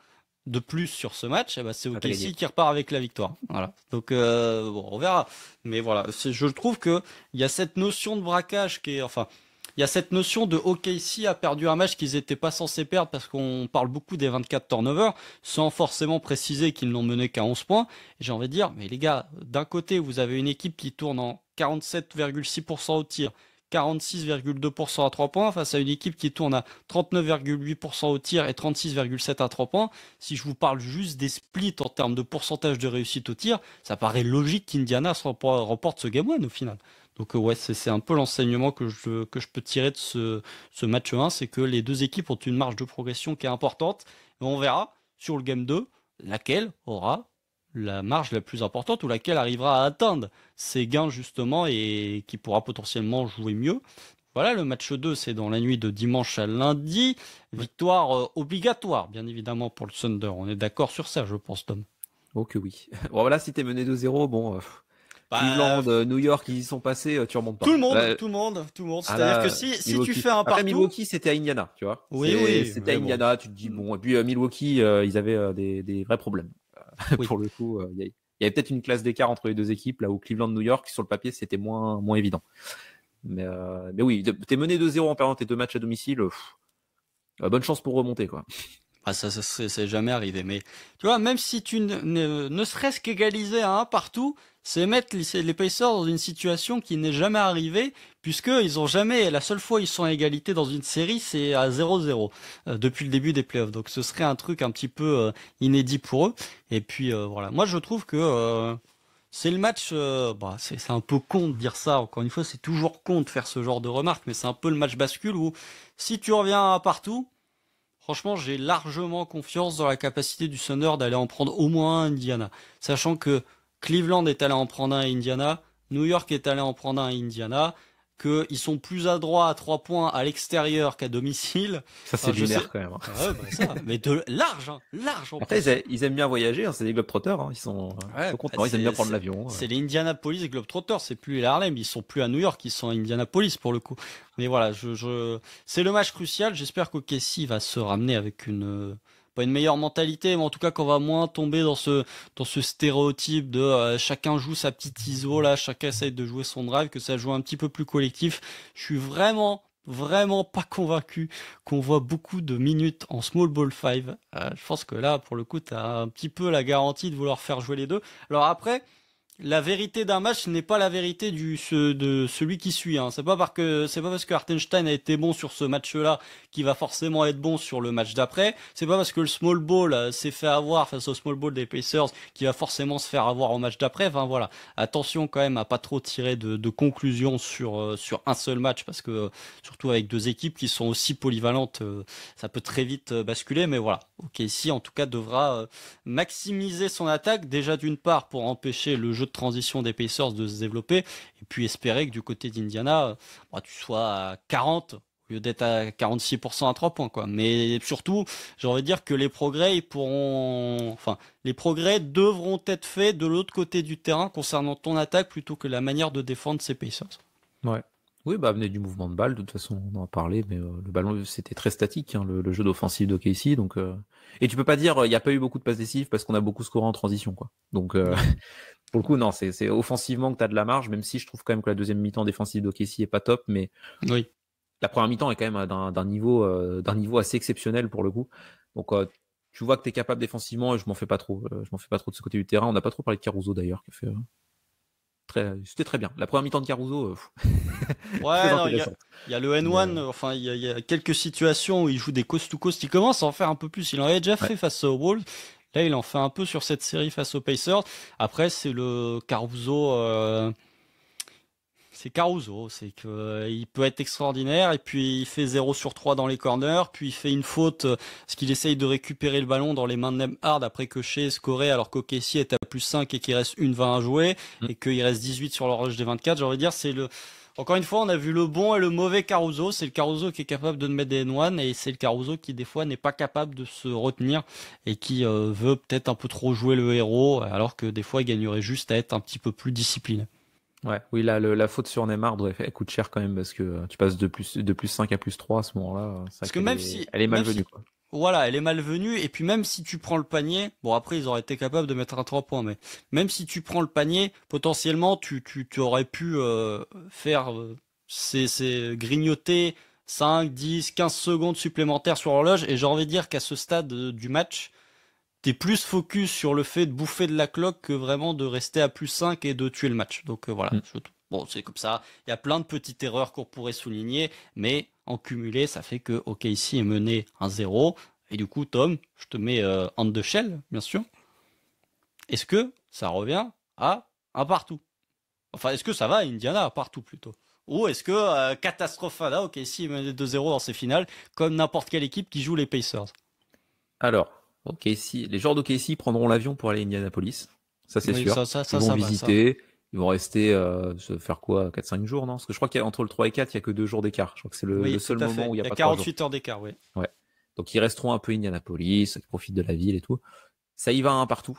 [SPEAKER 1] de plus sur ce match, eh ben c'est OKC qui repart avec la victoire. Voilà. Donc bon, on verra. Mais voilà, je trouve que il y a cette notion de braquage qui est, enfin, il y a cette notion de OKC a perdu un match qu'ils étaient pas censés perdre parce qu'on parle beaucoup des 24 turnovers sans forcément préciser qu'ils n'ont mené qu'à 11 points. Et j'ai envie de dire, mais les gars, d'un côté, vous avez une équipe qui tourne en 47,6% au tir, 46,2% à 3 points face à une équipe qui tourne à 39,8% au tir et 36,7% à 3 points. Si je vous parle juste des splits en termes de pourcentage de réussite au tir, ça paraît logique qu'Indiana remporte ce game one au final. Donc ouais, c'est un peu l'enseignement que je peux tirer de ce match 1, c'est que les deux équipes ont une marge de progression qui est importante. Et on verra sur le game 2 laquelle aura la marge la plus importante ou laquelle arrivera à atteindre ses gains justement et qui pourra potentiellement jouer mieux. Voilà, le match 2, c'est dans la nuit de dimanche à lundi. Victoire obligatoire, bien évidemment, pour le Thunder. On est d'accord sur ça, je pense, Tom.
[SPEAKER 2] Oh que oui. Bon, voilà, si t'es mené 2-0, bon, Cleveland, New York, ils y sont passés, tu remontes pas.
[SPEAKER 1] Tout le monde. C'est-à-dire que si tu fais un partout...
[SPEAKER 2] Après, Milwaukee, c'était à Indiana, tu vois.
[SPEAKER 1] Oui.
[SPEAKER 2] C'était à Indiana, bon. Tu te dis, bon, et puis Milwaukee, ils avaient des vrais problèmes. Oui. Pour le coup, il y avait peut-être une classe d'écart entre les deux équipes, là où Cleveland, New York, sur le papier, c'était moins évident. Mais oui, t'es mené 2-0 en perdant tes deux matchs à domicile, bonne chance pour remonter, quoi.
[SPEAKER 1] Ah, ça c'est jamais arrivé. Mais tu vois, même si tu ne serait-ce qu'égaliser à un partout, c'est mettre les Pacers dans une situation qui n'est jamais arrivée, puisque ils ont jamais, la seule fois ils sont à égalité dans une série, c'est à 0-0 depuis le début des playoffs. Donc ce serait un truc un petit peu inédit pour eux. Et puis voilà, moi je trouve que c'est le match, c'est un peu con de dire ça. Encore une fois, c'est toujours con de faire ce genre de remarques, mais c'est un peu le match bascule où si tu reviens à partout. Franchement, j'ai largement confiance dans la capacité du Thunder d'aller en prendre au moins un à Indiana. Sachant que Cleveland est allé en prendre un à Indiana, New York est allé en prendre un à Indiana, qu'ils sont plus adroits à 3 points à l'extérieur qu'à domicile.
[SPEAKER 2] Ça, c'est lunaire quand même.
[SPEAKER 1] Ça, mais large.
[SPEAKER 2] Après, ils aiment bien voyager, hein, c'est des Globetrotters, hein, ils sont contents, ils aiment bien prendre l'avion.
[SPEAKER 1] C'est les Indianapolis Globetrotters, c'est plus les Harlem, ils sont plus à New York, ils sont à Indianapolis pour le coup. Mais voilà, c'est le match crucial, j'espère qu'OKC va se ramener avec pas une meilleure mentalité, mais en tout cas qu'on va moins tomber dans ce stéréotype de chacun joue sa petite ISO là, chacun essaye de jouer son drive, que ça joue un petit peu plus collectif. Je suis vraiment pas convaincu qu'on voit beaucoup de minutes en small ball 5. Je pense que là, pour le coup, t'as un petit peu la garantie de vouloir faire jouer les deux. Alors après, la vérité d'un match n'est pas la vérité de celui qui suit. Hein. C'est pas parce que Hartenstein a été bon sur ce match-là qu'il va forcément être bon sur le match d'après. C'est pas parce que le small ball s'est fait avoir face au small ball des Pacers qu'il va forcément se faire avoir au match d'après. Enfin voilà, attention quand même à pas trop tirer de conclusions sur un seul match parce que surtout avec deux équipes qui sont aussi polyvalentes, ça peut très vite basculer. Mais voilà, OKC en tout cas devra maximiser son attaque déjà d'une part pour empêcher le jeu de transition des Pacers de se développer et puis espérer que du côté d'Indiana tu sois à 40 au lieu d'être à 46% à 3 points quoi. Mais surtout j'ai envie de dire que les progrès les progrès devront être faits de l'autre côté du terrain concernant ton attaque plutôt que la manière de défendre ces Pacers.
[SPEAKER 2] Ouais. Oui, amener du mouvement de balle, de toute façon, on en a parlé, mais le ballon, c'était très statique, hein, le jeu d'offensive d'OKC, donc... Et tu peux pas dire, il n'y a pas eu beaucoup de passes décisives parce qu'on a beaucoup scoré en transition, quoi. Donc, pour le coup, non, c'est offensivement que tu as de la marge, même si je trouve quand même que la deuxième mi-temps défensive d'OKC est pas top, mais
[SPEAKER 1] oui.
[SPEAKER 2] La première mi-temps est quand même d'un niveau assez exceptionnel pour le coup. Donc, tu vois que tu es capable défensivement et je m'en fais pas trop. Je m'en fais pas trop de ce côté du terrain. On n'a pas trop parlé de Caruso d'ailleurs, qui a fait... C'était très bien. La première mi-temps de Caruso,
[SPEAKER 1] ouais, il y a le N1, enfin il y a quelques situations où il joue des coast-to-coast, il commence à en faire un peu plus, il en avait déjà fait face aux Wolves, là il en fait un peu sur cette série face aux Pacers, après c'est le Caruso, c'est que il peut être extraordinaire et puis il fait 0 sur 3 dans les corners, puis il fait une faute parce qu'il essaye de récupérer le ballon dans les mains de Nembhard après que Shea scorait alors qu'OKC est à plus 5 et qu'il reste une 20 à jouer et qu'il reste 18 sur l'horloge des 24. J'ai envie de dire encore une fois, on a vu le bon et le mauvais Caruso. C'est le Caruso qui est capable de mettre des N1 et c'est le Caruso qui des fois n'est pas capable de se retenir et qui veut peut-être un peu trop jouer le héros alors que des fois il gagnerait juste à être un petit peu plus discipliné.
[SPEAKER 2] Ouais, oui, la faute sur Neymar, elle coûte cher quand même parce que tu passes de plus 5 à plus 3 à ce moment-là.
[SPEAKER 1] Parce que même
[SPEAKER 2] elle est malvenue, quoi.
[SPEAKER 1] Voilà, elle est malvenue, et puis même si tu prends le panier, bon après ils auraient été capables de mettre un 3 points, mais même si tu prends le panier, potentiellement tu aurais pu faire ces grignoter 5, 10, 15 secondes supplémentaires sur l'horloge, et j'ai envie de dire qu'à ce stade du match, t'es plus focus sur le fait de bouffer de la cloque que vraiment de rester à plus 5 et de tuer le match. Donc voilà, bon c'est comme ça, il y a plein de petites erreurs qu'on pourrait souligner, mais en cumulé, ça fait que OKC est mené 1-0. Et du coup, Tom, je te mets en de shell, bien sûr. Est-ce que ça revient à un partout? Enfin, est-ce que ça va à Indiana à partout plutôt? Ou est-ce que catastrophe là, OKC est mené 2-0 dans ses finales, comme n'importe quelle équipe qui joue les Pacers?
[SPEAKER 2] Alors, les joueurs d'OKC prendront l'avion pour aller à Indianapolis. Ça, c'est sûr. Ils vont visiter. Ils vont rester, se faire quoi, 4-5 jours, non? Parce que je crois qu'entre le 3 et 4, il n'y a que 2 jours d'écart. Je crois que c'est le seul moment où il n'y a pas
[SPEAKER 1] 48 heures d'écart, oui.
[SPEAKER 2] Ouais. Donc, ils resteront un peu Indianapolis, ils profitent de la ville et tout. Ça y va un partout.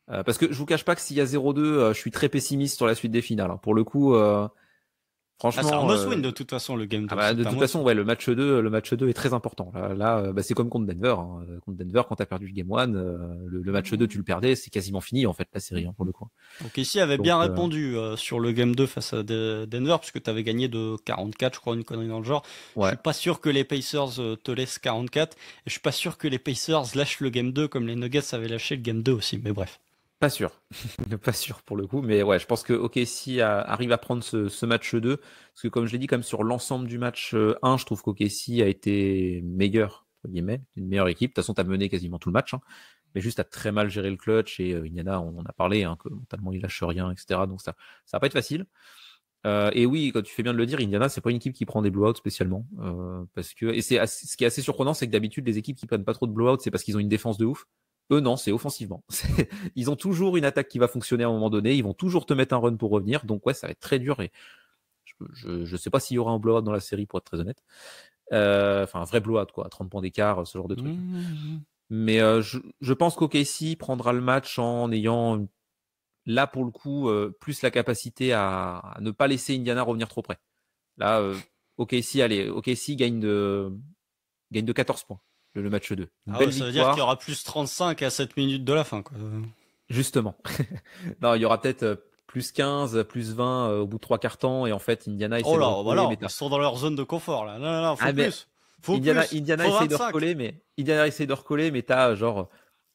[SPEAKER 2] Parce que je vous cache pas que s'il y a 0-2, je suis très pessimiste sur la suite des finales. Pour le coup, franchement,
[SPEAKER 1] c'est un must-win de toute façon le game 2.
[SPEAKER 2] De toute façon, ouais, le match 2 est très important. Là, c'est comme contre Denver. Hein. Contre Denver, quand t'as perdu le game 1, le match 2, tu le perdais, c'est quasiment fini en fait la série pour le coup.
[SPEAKER 1] Donc ici avait bien répondu sur le game 2 face à Denver puisque t'avais gagné de 44, je crois, une connerie dans le genre. Ouais. Je suis pas sûr que les Pacers te laissent 44 et je suis pas sûr que les Pacers lâchent le game 2 comme les Nuggets avaient lâché le game 2 aussi, mais bref.
[SPEAKER 2] Pas sûr, pas sûr pour le coup, mais ouais, je pense que OKC arrive à prendre ce match 2, parce que comme je l'ai dit, comme sur l'ensemble du match 1, je trouve qu'OKC a été meilleur, entre guillemets, une meilleure équipe. De toute façon, t'as mené quasiment tout le match, mais juste à très mal gérer le clutch, et Indiana, on en a parlé, que mentalement il lâche rien, etc. Donc ça va pas être facile. Et oui, quand tu fais bien de le dire, Indiana, c'est pas une équipe qui prend des blowouts spécialement, parce que ce qui est assez surprenant, c'est que d'habitude les équipes qui prennent pas trop de blowouts, c'est parce qu'ils ont une défense de ouf. Eux, non, c'est offensivement. Ils ont toujours une attaque qui va fonctionner à un moment donné. Ils vont toujours te mettre un run pour revenir. Donc, ouais, ça va être très dur. Et je sais pas s'il y aura un blowout dans la série, pour être très honnête. Enfin, un vrai blowout, quoi. 30 points d'écart, ce genre de truc. Mais je pense qu'OKC prendra le match en ayant, là, pour le coup, plus la capacité à ne pas laisser Indiana revenir trop près. Là, OKC gagne de 14 points. Le match 2.
[SPEAKER 1] Ça veut dire qu'il y aura plus 35 à 7 minutes de la fin, quoi.
[SPEAKER 2] Justement. Non, il y aura peut-être plus 15, plus 20 au bout de 3 quarts temps, et en fait, Indiana essaie de recoller.
[SPEAKER 1] Voilà, ils sont dans leur zone de confort, là. Non, faut plus.
[SPEAKER 2] Indiana essaie de recoller, mais t'as genre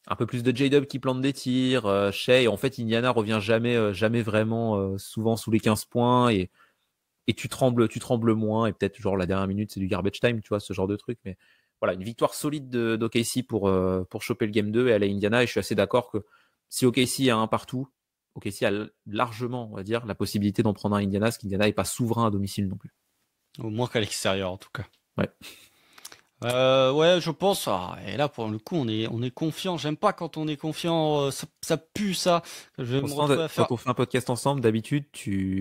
[SPEAKER 2] Un peu plus de J-Dub qui plante des tirs, Shea, et en fait Indiana revient jamais vraiment souvent sous les 15 points et tu trembles moins et peut-être genre la dernière minute c'est du garbage time, tu vois, ce genre de truc. Mais voilà, une victoire solide d'OKC pour choper le game 2 et aller à Indiana. Et je suis assez d'accord que si OKC a un partout, OKC a largement, on va dire, la possibilité d'en prendre un à Indiana, parce qu'Indiana n'est pas souverain à domicile non plus.
[SPEAKER 1] Au moins qu'à l'extérieur, en tout cas.
[SPEAKER 2] Ouais.
[SPEAKER 1] Ouais, je pense. Et là, pour le coup, on est confiant. J'aime pas quand on est confiant. Ça pue ça. Je vais me retrouver à faire.
[SPEAKER 2] Quand on fait un podcast ensemble, d'habitude,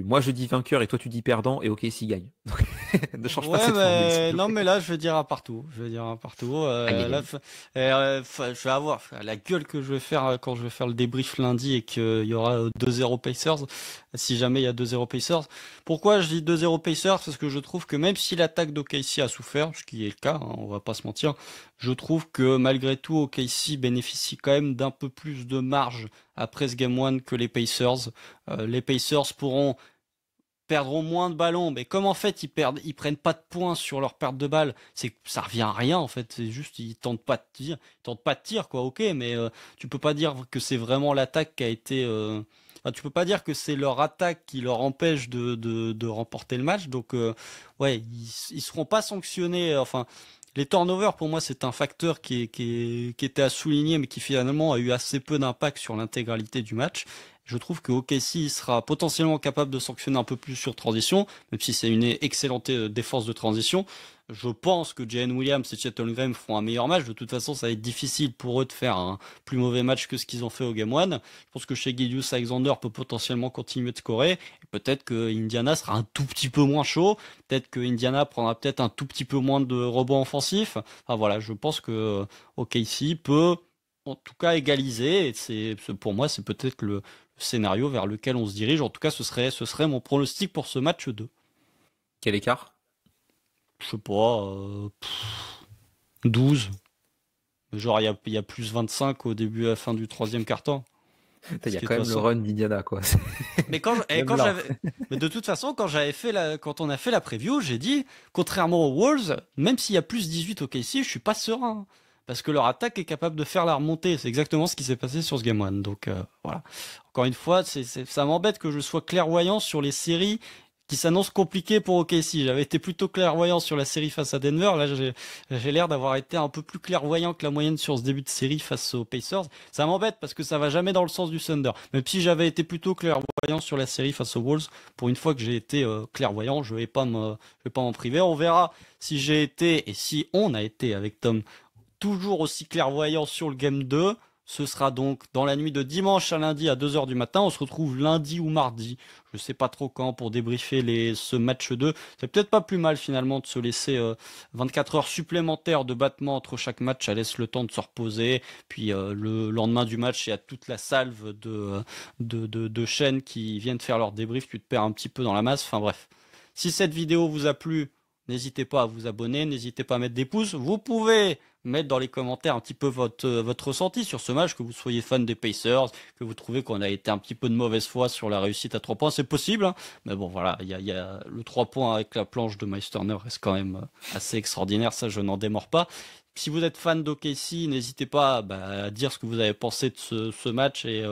[SPEAKER 2] moi je dis vainqueur et toi tu dis perdant et OKC gagne. Donc, ne change pas
[SPEAKER 1] Ouais,
[SPEAKER 2] cette formule, s'il
[SPEAKER 1] mais
[SPEAKER 2] te
[SPEAKER 1] non,
[SPEAKER 2] plaît.
[SPEAKER 1] mais là, je vais dire un partout. Je vais dire un partout.
[SPEAKER 2] Aïe, aïe, aïe.
[SPEAKER 1] Je vais avoir la gueule que je vais faire quand je vais faire le débrief lundi et qu'il y aura 2-0 Pacers. Si jamais il y a 2-0 Pacers. Pourquoi je dis 2-0 Pacers? Parce que je trouve que même si l'attaque d'OKC a souffert, ce qui est le cas, hein, on va pas se mentir, je trouve que malgré tout, OKC bénéficie quand même d'un peu plus de marge après ce Game 1 que les Pacers. Les Pacers perdront moins de ballons, mais comme en fait ils prennent pas de points sur leur perte de balles, ça revient à rien en fait. C'est juste ils tentent pas de tir quoi. Ok, mais tu peux pas dire que c'est vraiment l'attaque qui a été. Enfin, tu peux pas dire que c'est leur attaque qui leur empêche de remporter le match. Donc ouais, ils seront pas sanctionnés. Enfin. Les turnovers, pour moi, c'est un facteur qui était à souligner, mais qui finalement a eu assez peu d'impact sur l'intégralité du match. Je trouve que OKC sera potentiellement capable de sanctionner un peu plus sur transition, même si c'est une excellente défense de transition. Je pense que Jalen Williams et Chet Holmgren feront un meilleur match. De toute façon, ça va être difficile pour eux de faire un plus mauvais match que ce qu'ils ont fait au Game 1. Je pense que chez Gilgeous Alexander peut potentiellement continuer de scorer. Et peut-être que Indiana sera un tout petit peu moins chaud. Peut-être que Indiana prendra peut-être un tout petit peu moins de rebonds offensifs. Enfin voilà, je pense que OKC peut en tout cas égaliser. Et pour moi, c'est peut-être le scénario vers lequel on se dirige. En tout cas, ce serait mon pronostic pour ce match 2.
[SPEAKER 2] Quel écart?
[SPEAKER 1] Je sais pas, 12. Genre, il y a plus 25 au début à la fin du troisième quart-temps.
[SPEAKER 2] Il y
[SPEAKER 1] Ce
[SPEAKER 2] a
[SPEAKER 1] qui est
[SPEAKER 2] quand
[SPEAKER 1] de toute
[SPEAKER 2] même le
[SPEAKER 1] façon.
[SPEAKER 2] run d'Indiana, quoi.
[SPEAKER 1] Mais quand, et
[SPEAKER 2] Même
[SPEAKER 1] quand
[SPEAKER 2] là.
[SPEAKER 1] j'avais, mais de toute façon, quand on a fait la preview, j'ai dit, contrairement aux Wolves, même s'il y a plus 18 au KC, je suis pas serein. Parce que leur attaque est capable de faire la remontée. C'est exactement ce qui s'est passé sur ce Game 1. Donc, voilà. Encore une fois, ça m'embête que je sois clairvoyant sur les séries qui s'annoncent compliquées pour OKC. J'avais été plutôt clairvoyant sur la série face à Denver. Là, j'ai l'air d'avoir été un peu plus clairvoyant que la moyenne sur ce début de série face aux Pacers. Ça m'embête parce que ça va jamais dans le sens du Thunder. Même si j'avais été plutôt clairvoyant sur la série face aux Wolves, pour une fois que j'ai été clairvoyant, je vais pas m'en priver. On verra si j'ai été et si on a été avec Tom toujours aussi clairvoyant sur le Game 2. Ce sera donc dans la nuit de dimanche à lundi à 2h du matin. On se retrouve lundi ou mardi. Je sais pas trop quand pour débriefer ce match 2. C'est peut-être pas plus mal finalement de se laisser 24 heures supplémentaires de battement entre chaque match. Ça laisse le temps de se reposer. Puis le lendemain du match, il y a toute la salve de chaînes qui viennent faire leur débrief. Tu te perds un petit peu dans la masse. Enfin bref. Si cette vidéo vous a plu, n'hésitez pas à vous abonner, n'hésitez pas à mettre des pouces. Vous pouvez mettre dans les commentaires un petit peu votre ressenti sur ce match, que vous soyez fan des Pacers, que vous trouvez qu'on a été un petit peu de mauvaise foi sur la réussite à 3 points, c'est possible. Hein, mais bon, voilà, il y a le 3 points avec la planche de Miles Turner reste quand même assez extraordinaire, ça je n'en démords pas. Si vous êtes fan d'OKC, n'hésitez pas à dire ce que vous avez pensé de ce match et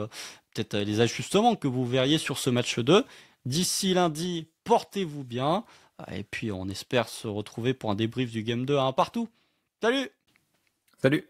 [SPEAKER 1] peut-être les ajustements que vous verriez sur ce match 2. D'ici lundi, portez-vous bien. Et puis on espère se retrouver pour un débrief du Game 2 à un partout. Salut!
[SPEAKER 2] Salut!